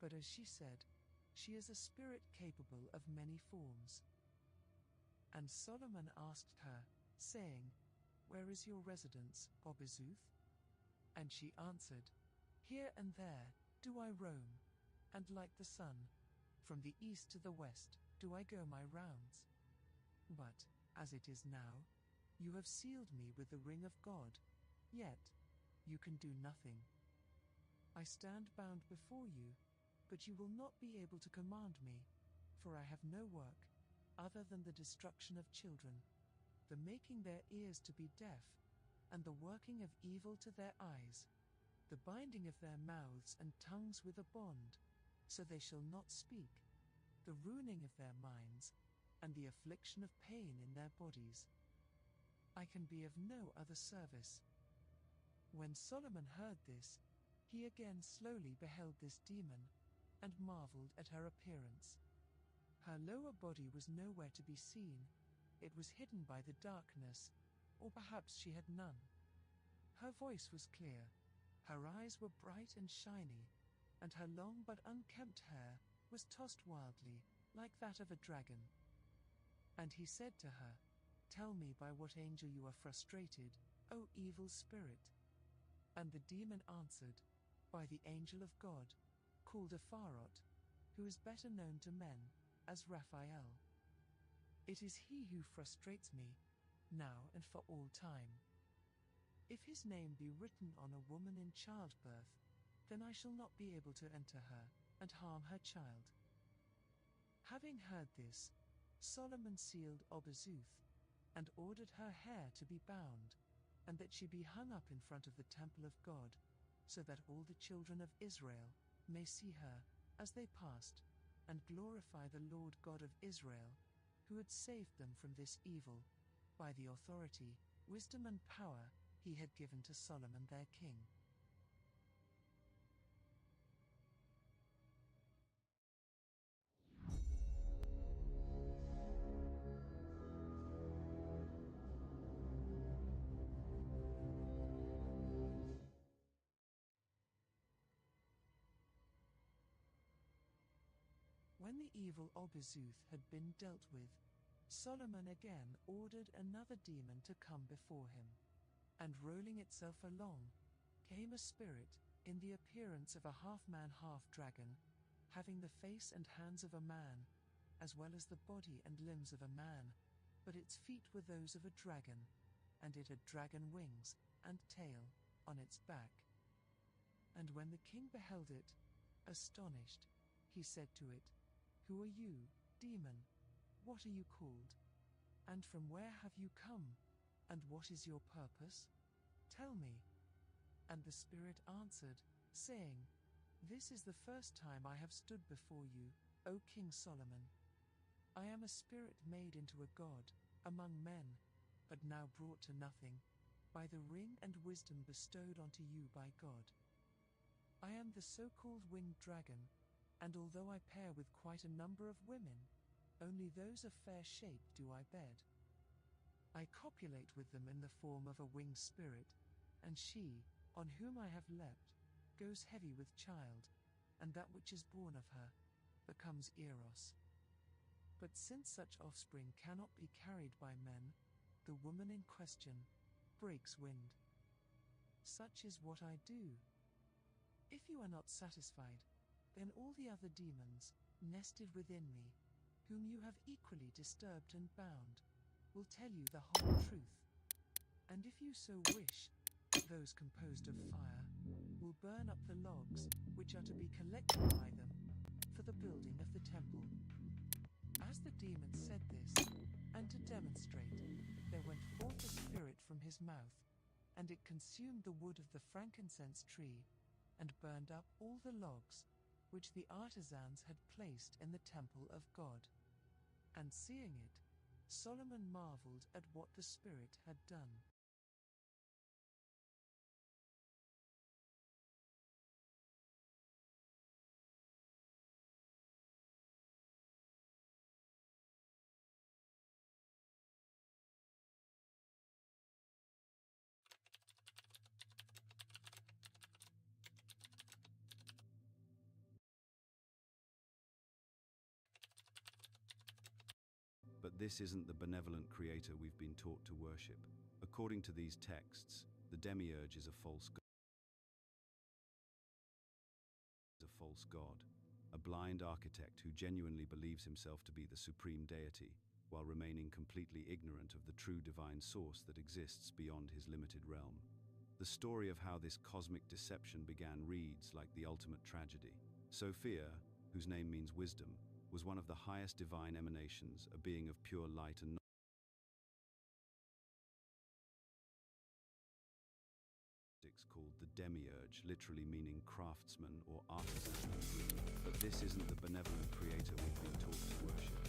Speaker 13: But as she said, she is a spirit capable of many forms. And Solomon asked her, saying, "Where is your residence, Abizuth?" And she answered, "Here and there do I roam, and like the sun, from the east to the west do I go my rounds. But, as it is now, you have sealed me with the ring of God, yet you can do nothing. I stand bound before you, but you will not be able to command me, for I have no work, other than the destruction of children, the making their ears to be deaf, and the working of evil to their eyes, the binding of their mouths and tongues with a bond, so they shall not speak, the ruining of their minds, and the affliction of pain in their bodies. I can be of no other service." When Solomon heard this, he again slowly beheld this demon, and marveled at her appearance. Her lower body was nowhere to be seen, it was hidden by the darkness, or perhaps she had none. Her voice was clear, her eyes were bright and shiny, and her long but unkempt hair was tossed wildly, like that of a dragon. And he said to her, "Tell me by what angel you are frustrated, O evil spirit." And the demon answered, "By the angel of God, called Apharot, who is better known to men as Raphael. It is he who frustrates me, now and for all time. If his name be written on a woman in childbirth, then I shall not be able to enter her and harm her child." Having heard this, Solomon sealed Abizuth, and ordered her hair to be bound, and that she be hung up in front of the temple of God, so that all the children of Israel may see her as they passed, and glorify the Lord God of Israel, who had saved them from this evil, by the authority, wisdom and power he had given to Solomon their king. When the evil Abizuth had been dealt with, Solomon again ordered another demon to come before him. And rolling itself along, came a spirit, in the appearance of a half-man half-dragon, having the face and hands of a man, as well as the body and limbs of a man, but its feet were those of a dragon, and it had dragon wings, and tail, on its back. And when the king beheld it, astonished, he said to it, "Who are you, demon? What are you called? And from where have you come? And what is your purpose? Tell me." And the spirit answered, saying, "This is the first time I have stood before you, O King Solomon. I am a spirit made into a god, among men, but now brought to nothing, by the ring and wisdom bestowed onto you by God. I am the so-called winged dragon, and although I pair with quite a number of women, only those of fair shape do I bed. I copulate with them in the form of a winged spirit, and she, on whom I have leapt, goes heavy with child, and that which is born of her becomes Eros. But since such offspring cannot be carried by men, the woman in question breaks wind. Such is what I do. If you are not satisfied, then all the other demons, nested within me, whom you have equally disturbed and bound, will tell you the whole truth. And if you so wish, those composed of fire will burn up the logs which are to be collected by them for the building of the temple. As the demon said this, and to demonstrate, there went forth a spirit from his mouth, and it consumed the wood of the frankincense tree, and burned up all the logs which the artisans had placed in the temple of God. And seeing it, Solomon marveled at what the spirit had done.
Speaker 14: But this isn't the benevolent creator we've been taught to worship. According to these texts, the demiurge is a false god, a blind architect who genuinely believes himself to be the supreme deity, while remaining completely ignorant of the true divine source that exists beyond his limited realm. The story of how this cosmic deception began reads like the ultimate tragedy. Sophia, whose name means wisdom, was one of the highest divine emanations, a being of pure light and called the demiurge, literally meaning craftsman or artisan. But this isn't the benevolent creator we've been taught to worship.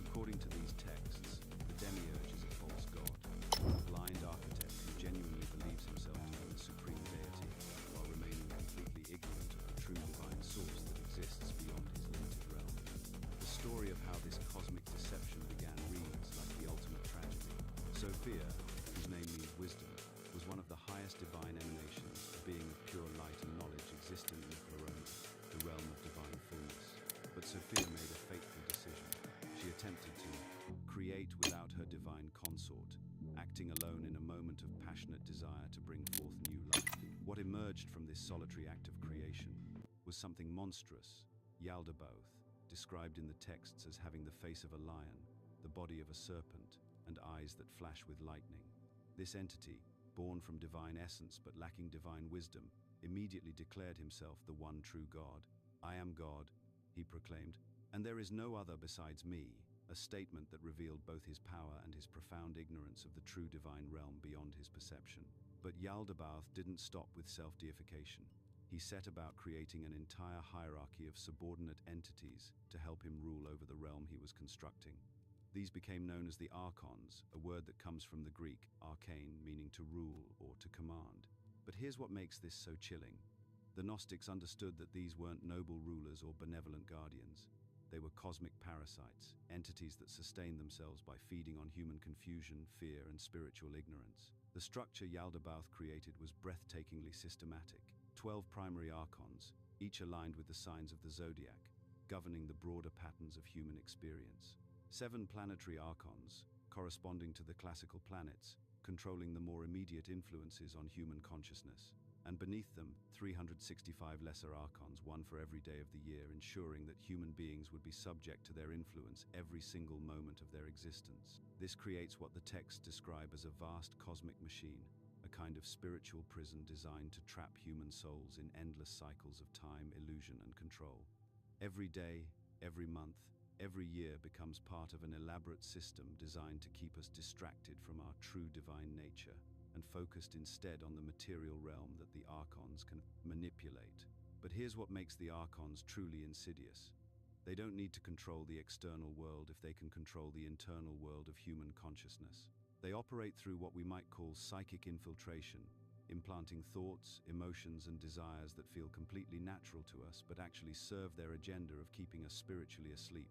Speaker 14: According to these texts, the demiurge is a false god, a blind architect who genuinely believes himself to be the supreme deity, while remaining completely ignorant of the true divine source that exists beyond his limited realm. The story of how this cosmic deception began reads like the ultimate tragedy. Sophia, whose name means wisdom, was one of the highest divine emanations, a being of pure light and knowledge existing in the Pleroma, the realm of divine fullness. But Sophia made a fateful decision. She attempted to create without her divine consort, acting alone in a moment of passionate desire to bring forth new life. What emerged from this solitary act of creation was something monstrous, Yaldabaoth, described in the texts as having the face of a lion, the body of a serpent, and eyes that flash with lightning. This entity, born from divine essence but lacking divine wisdom, immediately declared himself the one true God. "I am God," he proclaimed, "and there is no other besides me," a statement that revealed both his power and his profound ignorance of the true divine realm beyond his perception. But Yaldabaoth didn't stop with self-deification. He set about creating an entire hierarchy of subordinate entities to help him rule over the realm he was constructing. These became known as the archons, a word that comes from the Greek archane, meaning to rule or to command. But here's what makes this so chilling. The Gnostics understood that these weren't noble rulers or benevolent guardians. They were cosmic parasites, entities that sustained themselves by feeding on human confusion, fear, and spiritual ignorance. The structure Yaldabaoth created was breathtakingly systematic. 12 primary archons, each aligned with the signs of the zodiac, governing the broader patterns of human experience. 7 planetary archons, corresponding to the classical planets, controlling the more immediate influences on human consciousness. And beneath them, 365 lesser archons, one for every day of the year, ensuring that human beings would be subject to their influence every single moment of their existence. This creates what the texts describe as a vast cosmic machine, a kind of spiritual prison designed to trap human souls in endless cycles of time, illusion, and control. Every day, every month, every year becomes part of an elaborate system designed to keep us distracted from our true divine nature and focused instead on the material realm that the archons can manipulate. But here's what makes the archons truly insidious. They don't need to control the external world if they can control the internal world of human consciousness. They operate through what we might call psychic infiltration, implanting thoughts, emotions, and desires that feel completely natural to us but actually serve their agenda of keeping us spiritually asleep.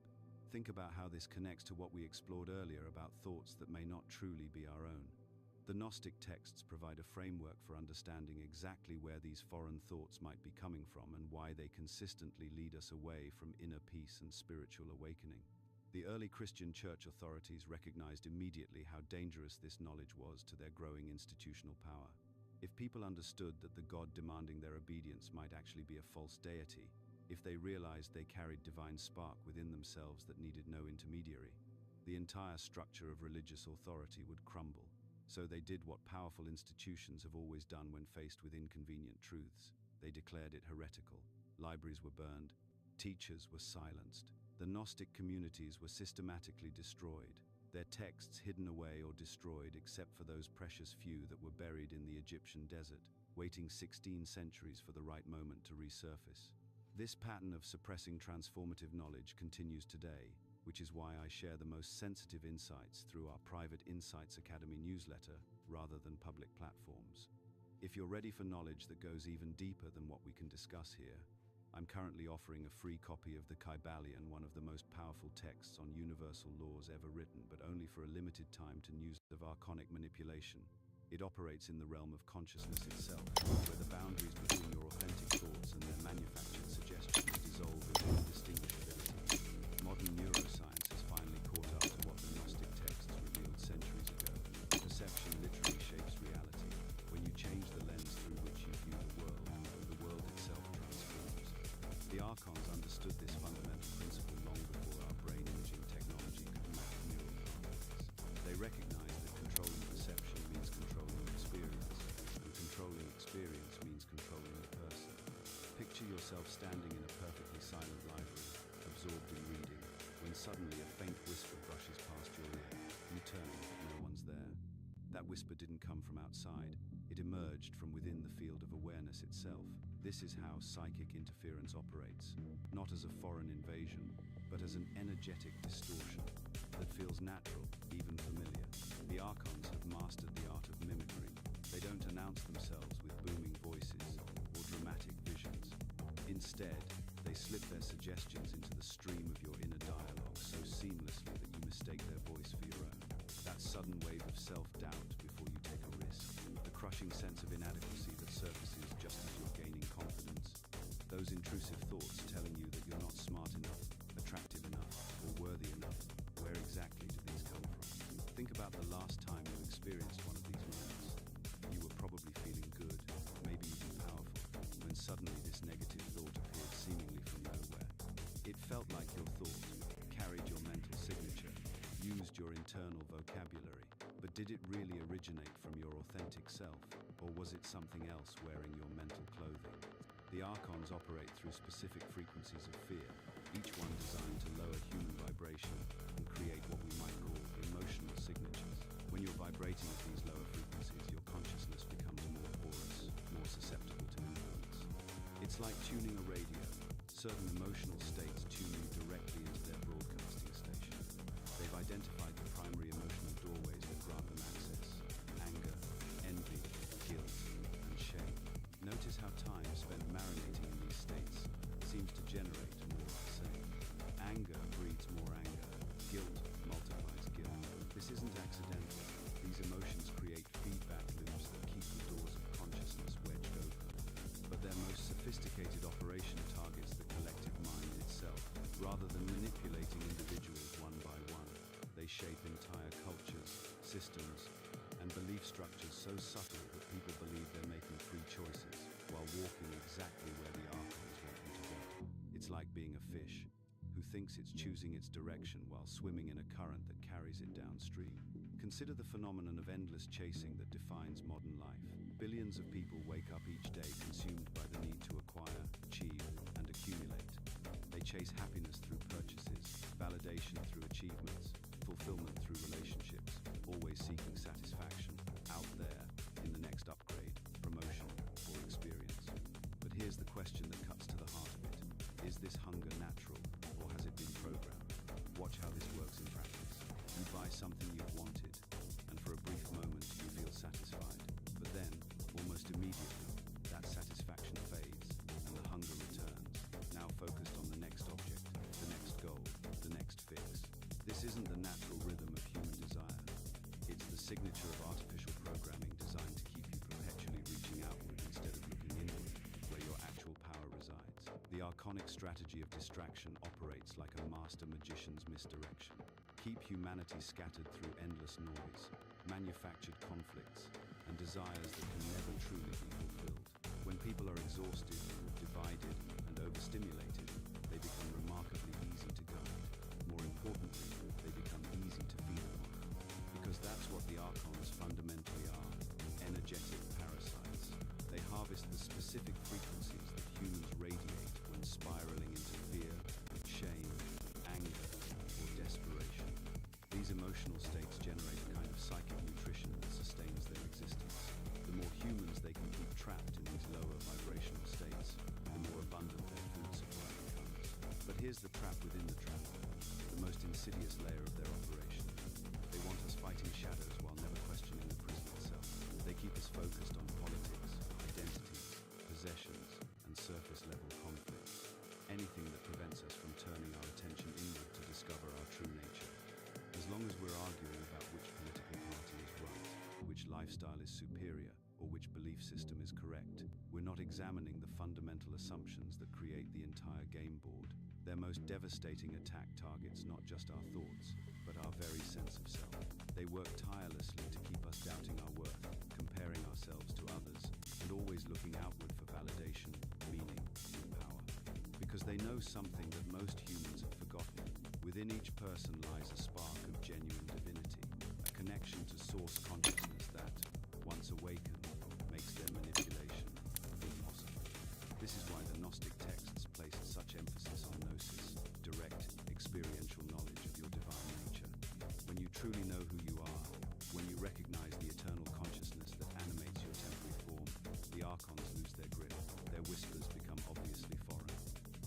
Speaker 14: Think about how this connects to what we explored earlier about thoughts that may not truly be our own. The Gnostic texts provide a framework for understanding exactly where these foreign thoughts might be coming from and why they consistently lead us away from inner peace and spiritual awakening. The early Christian church authorities recognized immediately how dangerous this knowledge was to their growing institutional power. If people understood that the God demanding their obedience might actually be a false deity, if they realized they carried divine spark within themselves that needed no intermediary, the entire structure of religious authority would crumble. So they did what powerful institutions have always done when faced with inconvenient truths. They declared it heretical. Libraries were burned. Teachers were silenced. The Gnostic communities were systematically destroyed, their texts hidden away or destroyed except for those precious few that were buried in the Egyptian desert, waiting 16 centuries for the right moment to resurface. This pattern of suppressing transformative knowledge continues today, which is why I share the most sensitive insights through our private Insights Academy newsletter rather than public platforms. If you're ready for knowledge that goes even deeper than what we can discuss here, I'm currently offering a free copy of the Kybalion, one of the most powerful texts on universal laws ever written, but only for a limited time to news of archonic manipulation. It operates in the realm of consciousness itself, where the boundaries between your authentic thoughts and their manufactured suggestions dissolve into indistinguishability. Modern neuroscience has finally caught up to what the Gnostic texts revealed centuries ago. Perception literally shapes reality. When you change the lens through which you view the world itself transforms. The Archons understood this fundamental principle long before our brain imaging technology could map neural pathways. They recognized that controlling perception means controlling experience, and controlling experience means controlling the person. Picture yourself standing in a perfectly silent library, absorbed in reading, when suddenly a faint whisper brushes past your ear. You turn, but no one's there. That whisper didn't come from outside. It emerged from within the field of awareness itself. This is how psychic interference operates, not as a foreign invasion, but as an energetic distortion that feels natural, even familiar. The Archons have mastered the art of mimicry. They don't announce themselves with booming voices or dramatic visions. Instead, they slip their suggestions into the stream of your inner dialogue so seamlessly that you mistake their voice for your own. That sudden wave of self-doubt before you take a risk, the crushing sense of inadequacy that surfaces just as you're gaining confidence, those intrusive thoughts telling you that you're not smart enough, attractive enough, or worthy enough. Where exactly do these come from? Think about the last time you experienced one of these moments. You were probably feeling good, maybe even powerful, when suddenly this negative thought appeared seemingly from nowhere. It felt like your thought carried your mental signature, used your internal vocabulary. But did it really originate from your authentic self, or was it something else wearing your mental clothing? The Archons operate through specific frequencies of fear, each one designed to lower human vibration and create what we might call emotional signatures. When you're vibrating at these lower frequencies, your consciousness becomes more porous, more susceptible to influence. It's like tuning a radio. Certain emotional states tune you directly into their broadcasting station. They've identified the primary emotional doorways that grant them access: anger, envy, guilt, and shame. Notice how time spent marinating in these states seems to generate more of the same. Anger breeds more anger. Guilt multiplies guilt. This isn't accidental. These emotions create feedback loops that keep the doors of consciousness wedged open. But their most sophisticated operation targets the collective mind itself. Rather than manipulating individuals one by one, they shape entire cultures, systems, and belief structures so subtle that people believe they're making free choices while walking exactly where the Archons want them to go. It's like being a fish who thinks it's choosing its direction while swimming in a current that carries it downstream. Consider the phenomenon of endless chasing that defines modern life. Billions of people wake up each day consumed by the need to acquire, achieve, and accumulate. They chase happiness through purchases, validation through achievements, fulfillment through relationships, always seeking satisfaction out there in the next upgrade, promotion, or experience. But here's the question that cuts to the heart of it. Is this hunger natural, or has it been programmed? Watch how this works in practice. You buy something you've wanted, and for a brief moment you feel satisfied. But then, almost immediately, that satisfaction fades, and the hunger returns, now focused on the next object, the next goal, the next fix. This isn't the natural rhythm of human desire. It's the signature of artificial programming designed to keep you perpetually reaching outward instead of looking inward, where your actual power resides. The archonic strategy of distraction operates like a master magician's misdirection. Keep humanity scattered through endless noise, manufactured conflicts, and desires that can never truly be fulfilled. When people are exhausted, divided, and overstimulated, they become remarkably easy to guide. More importantly, they become easy to feed upon. Because that's what the Archons fundamentally specific frequencies that humans radiate when spiraling into fear, shame, anger, or desperation. These emotional states generate a kind of psychic nutrition that sustains their existence. The more humans they can keep trapped in these lower vibrational states, the more abundant their food supply becomes. But here's the trap within the trap, the most insidious layer of their operation. They want us fighting shadows while never questioning the prison itself. They keep us focused on politics, identities, possessions, and surface-level conflicts. Anything that prevents us from turning our attention inward to discover our true nature. As long as we're arguing about which political party is right, which lifestyle is superior, or which belief system is correct, we're not examining the fundamental assumptions that create the entire game board. Their most devastating attack targets not just our thoughts, but our very sense of self. They work tirelessly to keep us doubting our worth, comparing ourselves to others, and always looking outward for validation, meaning, and power. Because they know something that most humans have forgotten. Within each person lies a spark of genuine divinity, a connection to source consciousness that, once awakened, makes their manipulation impossible. This is why the Gnostic texts placed such emphasis on gnosis, direct, experiential knowledge of your divine nature. When you truly know who you are, when you recognize the eternal consciousness that animates your temporary form, the archons lose their grip, their whispers become obviously foreign,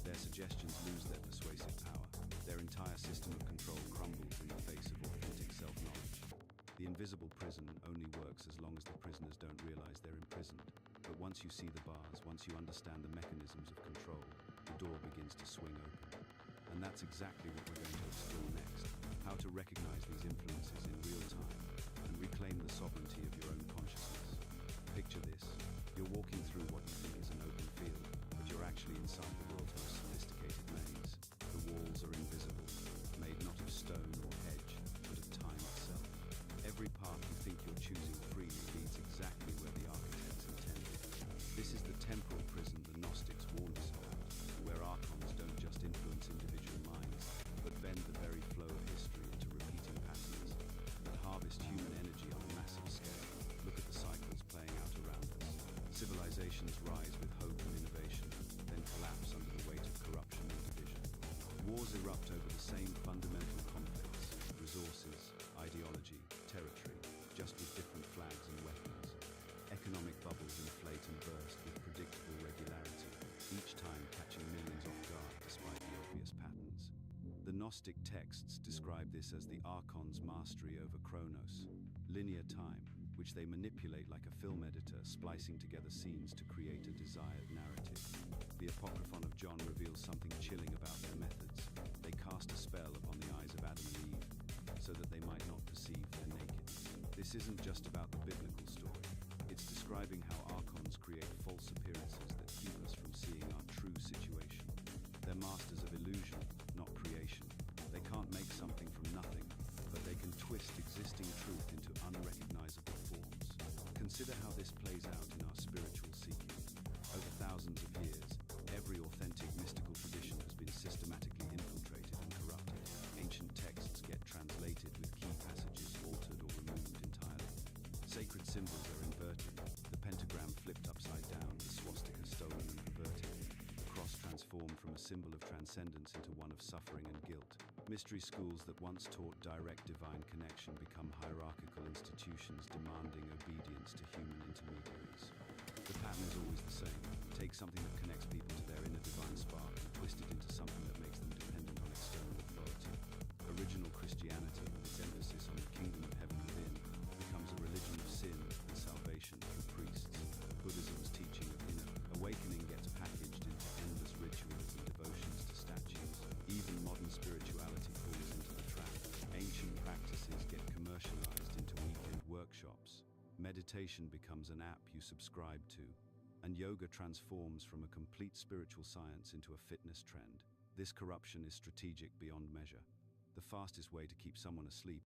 Speaker 14: their suggestions lose their persuasive power, their entire system of control crumbles in the face of authentic self-knowledge. The invisible prison only works as long as the prisoners don't realize they're imprisoned. But once you see the bars, once you understand the mechanisms of control, the door begins to swing open. And that's exactly what we're going to explore next. How to recognize these influences in real time and reclaim the sovereignty of your own consciousness. Picture this. You're walking through what you think is an open field, but you're actually inside the world's most sophisticated maze. The walls are invisible, made not of stone or hedge, but of time itself. Every path you think you're choosing freely leads exactly where the architects intended. This is the temporal prison the Gnostics warned us about, where archons don't just influence individual minds, but bend the very flow of history into repeating patterns that harvest human energy on a massive scale. Look at the cycles playing out around us. Civilizations rise with hope and innovation, then collapse under the weight of corruption and division. Wars erupt over the same fundamental conflicts, resources, ideology, territory, just with different flags and weapons. Economic bubbles inflate and burst with predictable regularity, each time catching millions off guard despite the obvious patterns. The Gnostic texts describe this as the Archon's mastery over Chronos, linear time, which they manipulate like a film editor, splicing together scenes to create a desired narrative. The Apocryphon of John reveals something chilling about their methods. They cast a spell upon the eyes of Adam and Eve, so that they might not perceive their nakedness. This isn't just about the biblical story. It's describing how archons create false appearances that keep us from seeing our true situation. They're masters of illusion, not creation. They can't make something from nothing, but they can twist existing truth into unrecognizable forms. Consider how this plays out in our spiritual seeking. Over thousands of years, every authentic mystical tradition has been systematically infiltrated and corrupted. Ancient texts get translated with key passages altered or removed entirely. Sacred symbols are inverted, the pentagram flipped upside down, the swastika stolen and perverted, the cross transformed from a symbol of transcendence into one of suffering and guilt. Mystery schools that once taught direct divine connection become hierarchical institutions demanding obedience to human intermediaries. The pattern is always the same. Take something that connects people to their inner divine spark and twist it into something that makes them dependent on external authority. Original Christianity, with its emphasis on the kingdom of heaven within, becomes a religion of sin and salvation through priests. Buddhism's teaching of inner awakening gets packaged into endless rituals and devotions to statues. Even modern spirituality falls into the trap. Ancient practices get commercialized into weekend workshops. Meditation becomes an app you subscribe to, and yoga transforms from a complete spiritual science into a fitness trend. This corruption is strategic beyond measure. The fastest way to keep someone asleep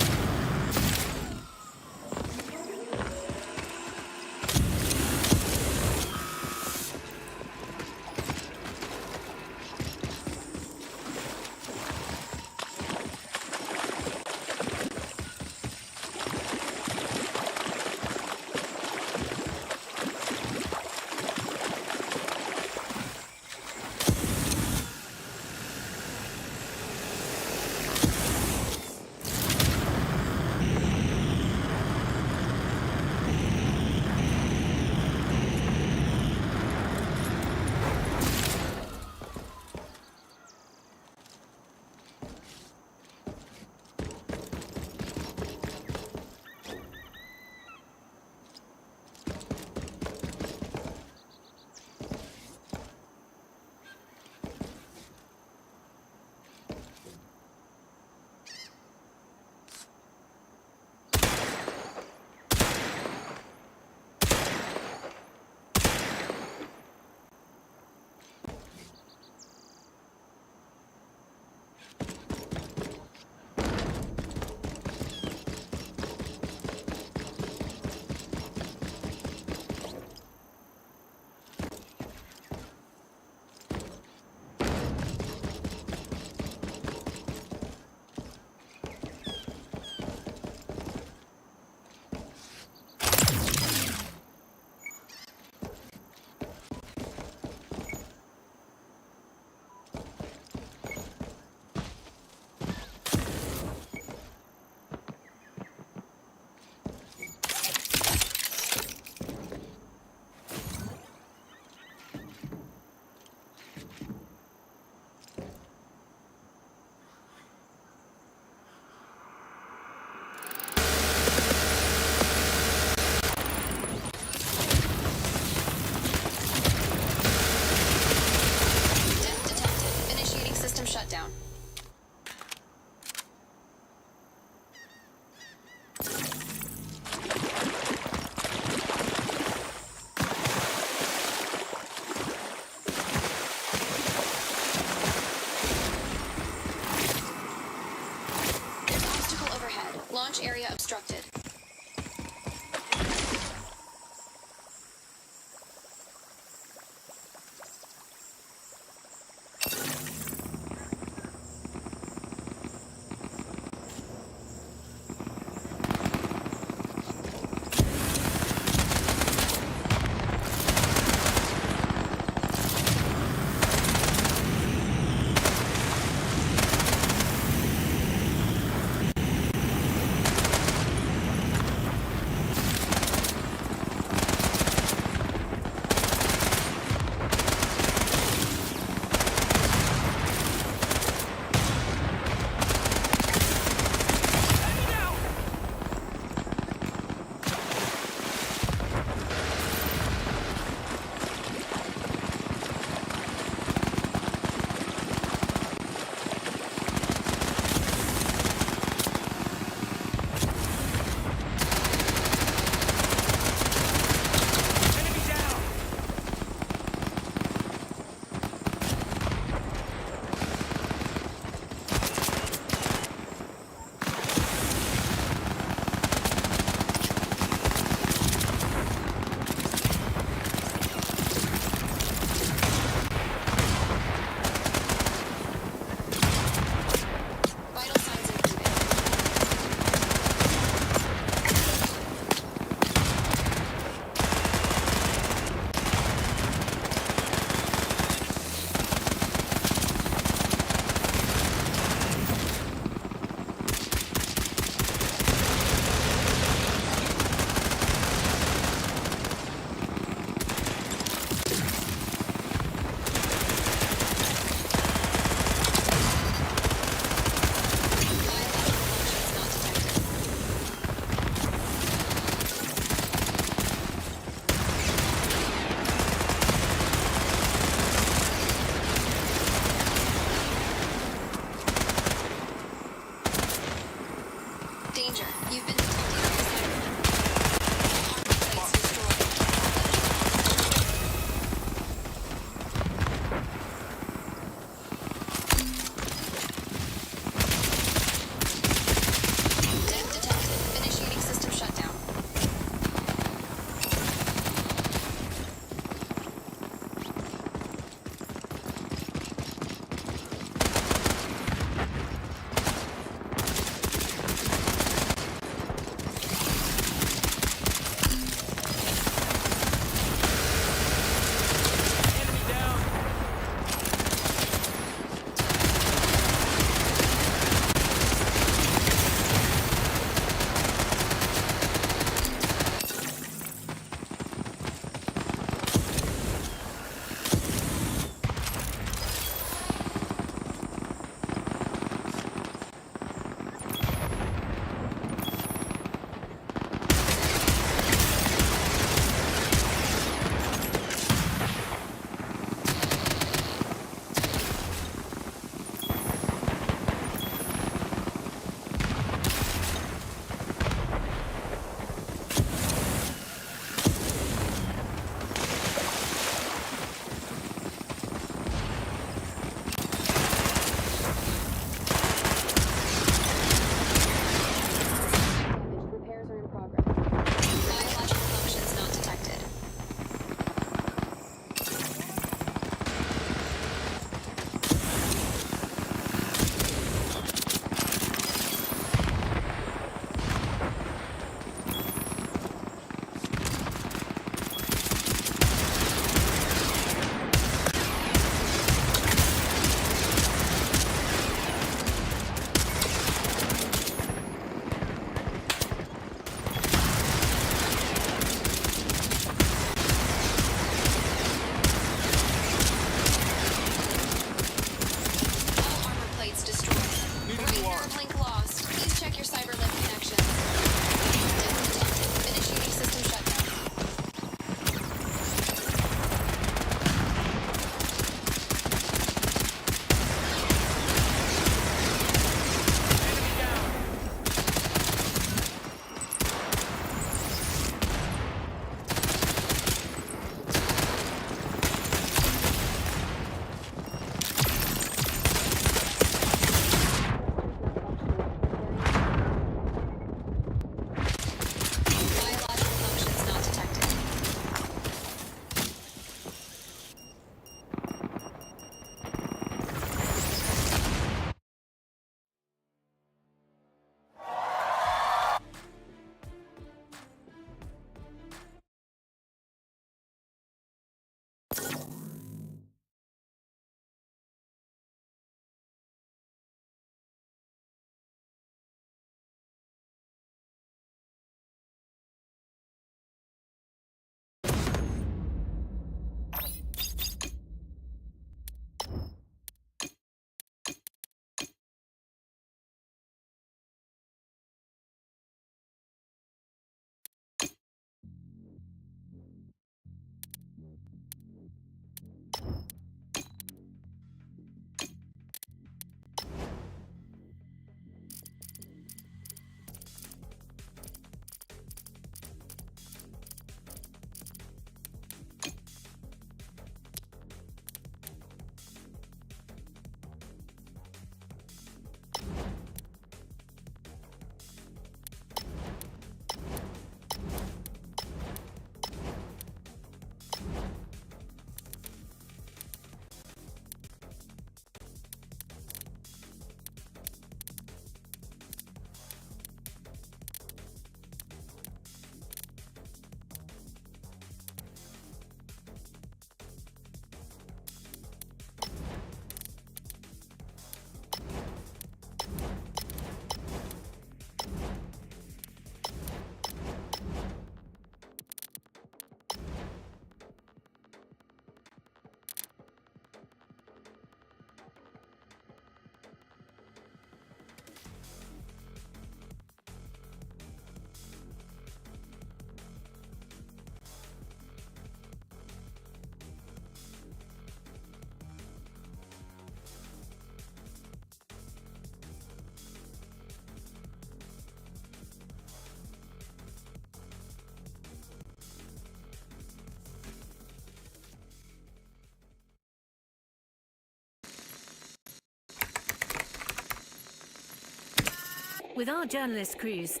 Speaker 15: With our journalist crews,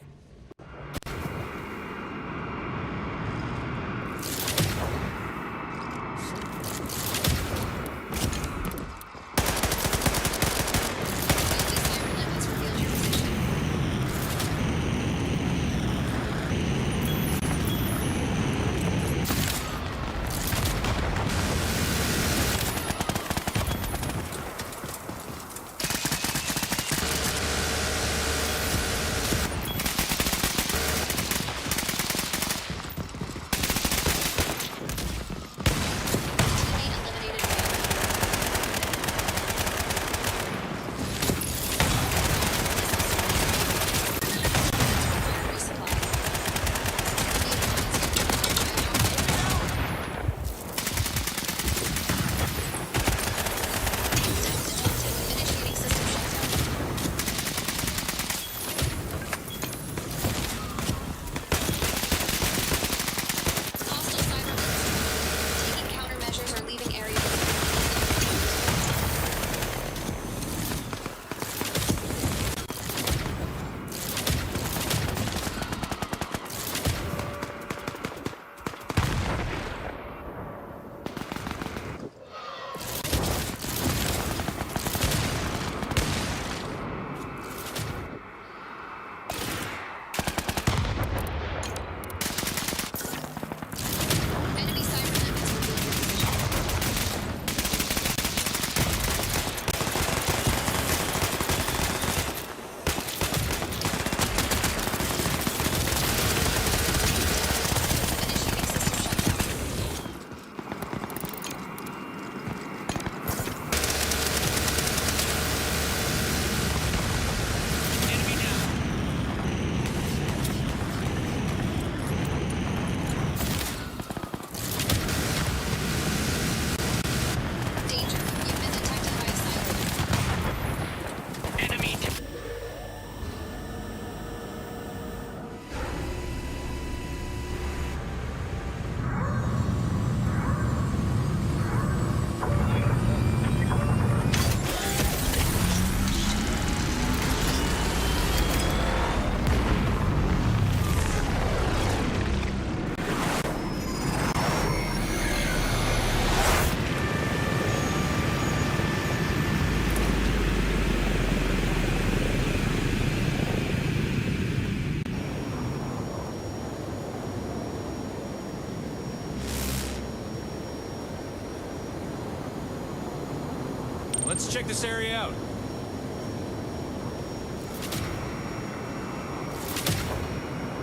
Speaker 16: Let's check this area out.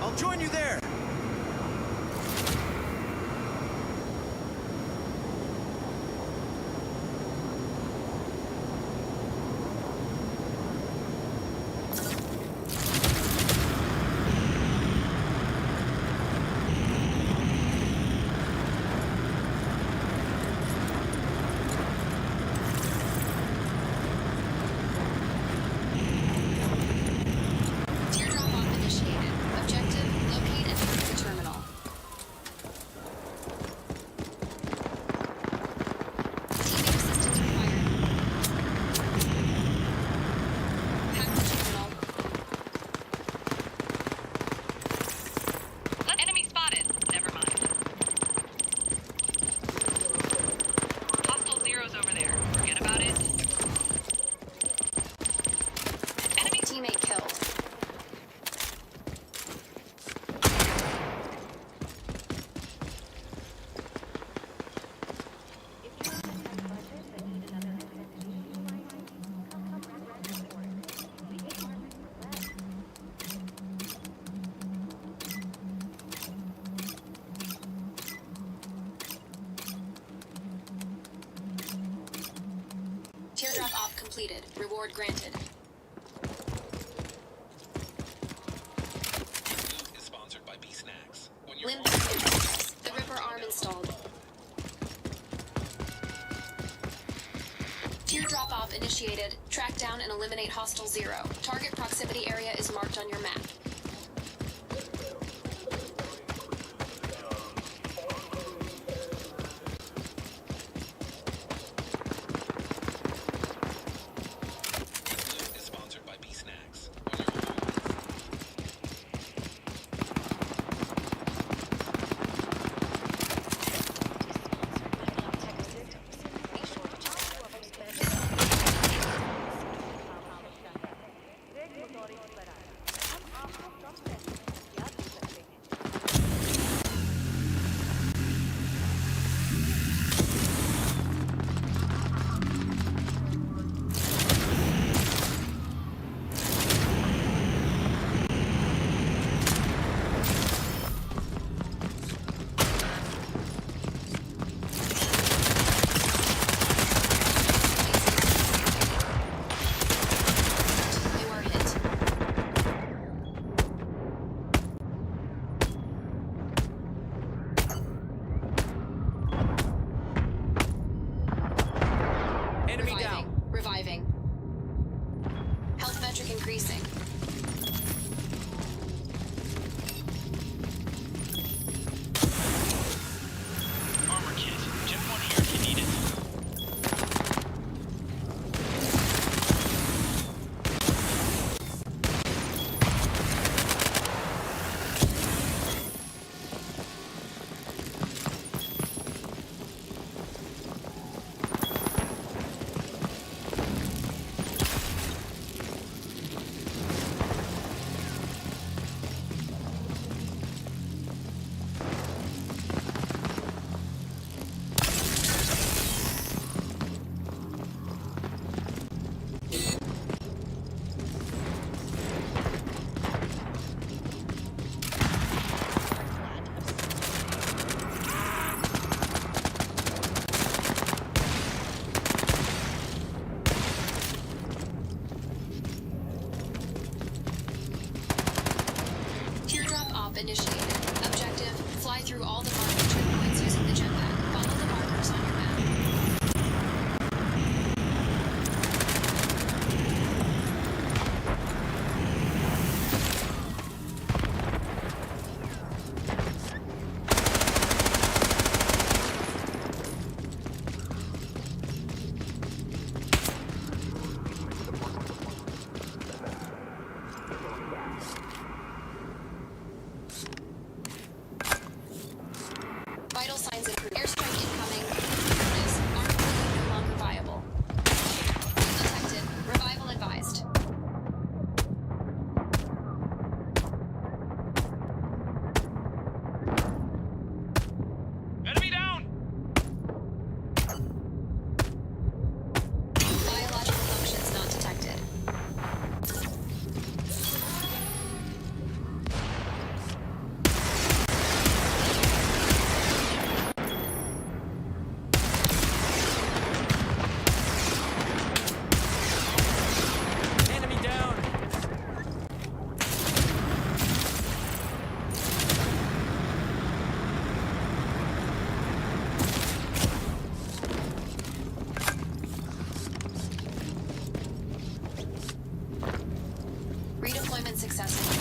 Speaker 16: I'll join you there.
Speaker 3: Teardrop off initiated. Objective, locate and move the terminal. Teammate assistance required. Hack the terminal.
Speaker 4: Enemy spotted. Never mind. Hostile zeros over there. Forget about it.
Speaker 3: Enemy teammate killed. Teardrop op completed. Reward granted.
Speaker 5: Is sponsored by B Snacks. When
Speaker 3: Limb packages. The Ripper arm installed. Teardrop op initiated. Track down and eliminate hostile zero. Target proximity area is marked on your map.
Speaker 5: is sponsored by B Snacks. When you're home,
Speaker 3: Jump initiated. Objective, fly through all the marked checkpoints using the jetpack. Follow the markers on your map. Vital signs improved. Airstrike incoming. Notice. Armed plane no longer viable. Detected. Revival advised.
Speaker 12: Enemy down!
Speaker 3: Biological functions not detected.
Speaker 16: Enemy down!
Speaker 3: Redeployment successful.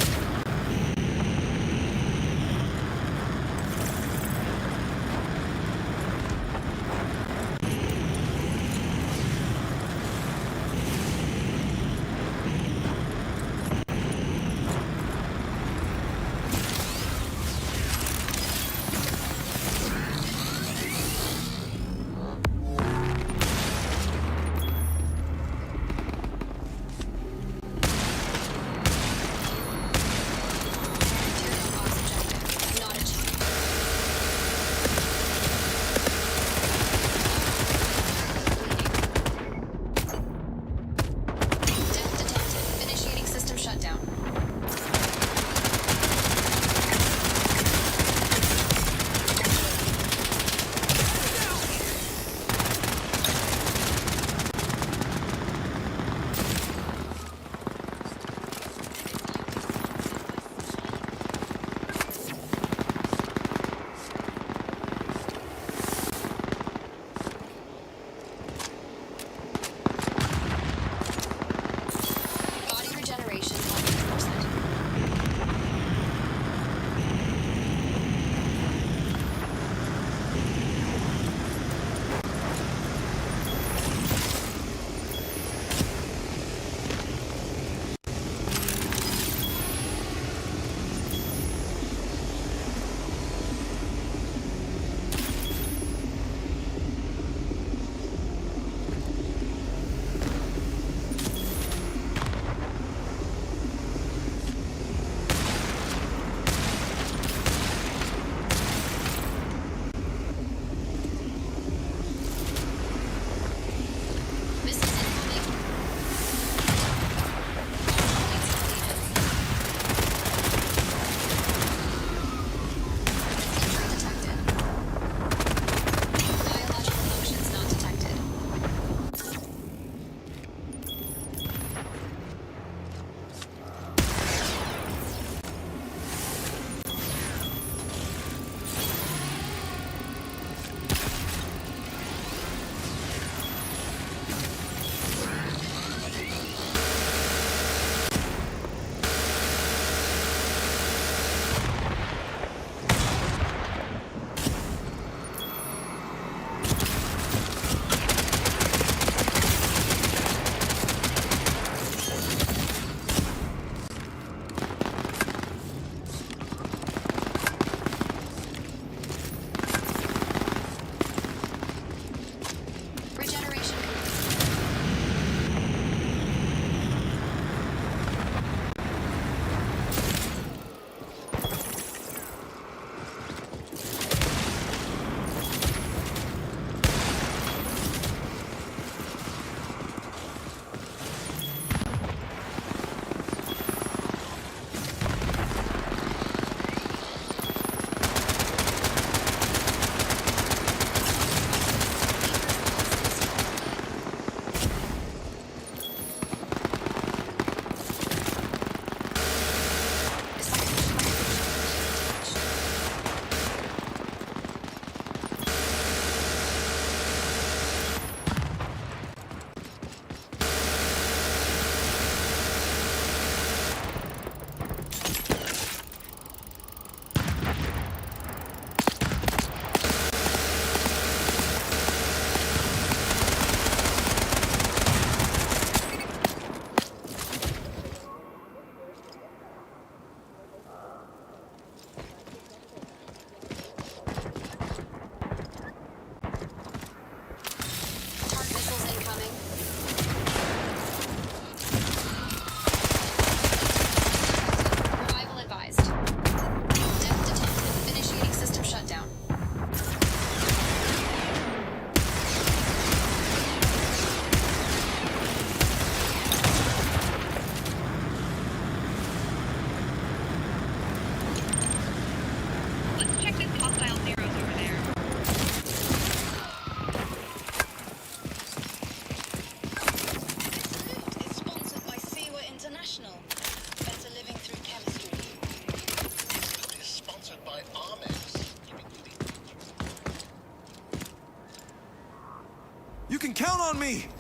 Speaker 15: on me!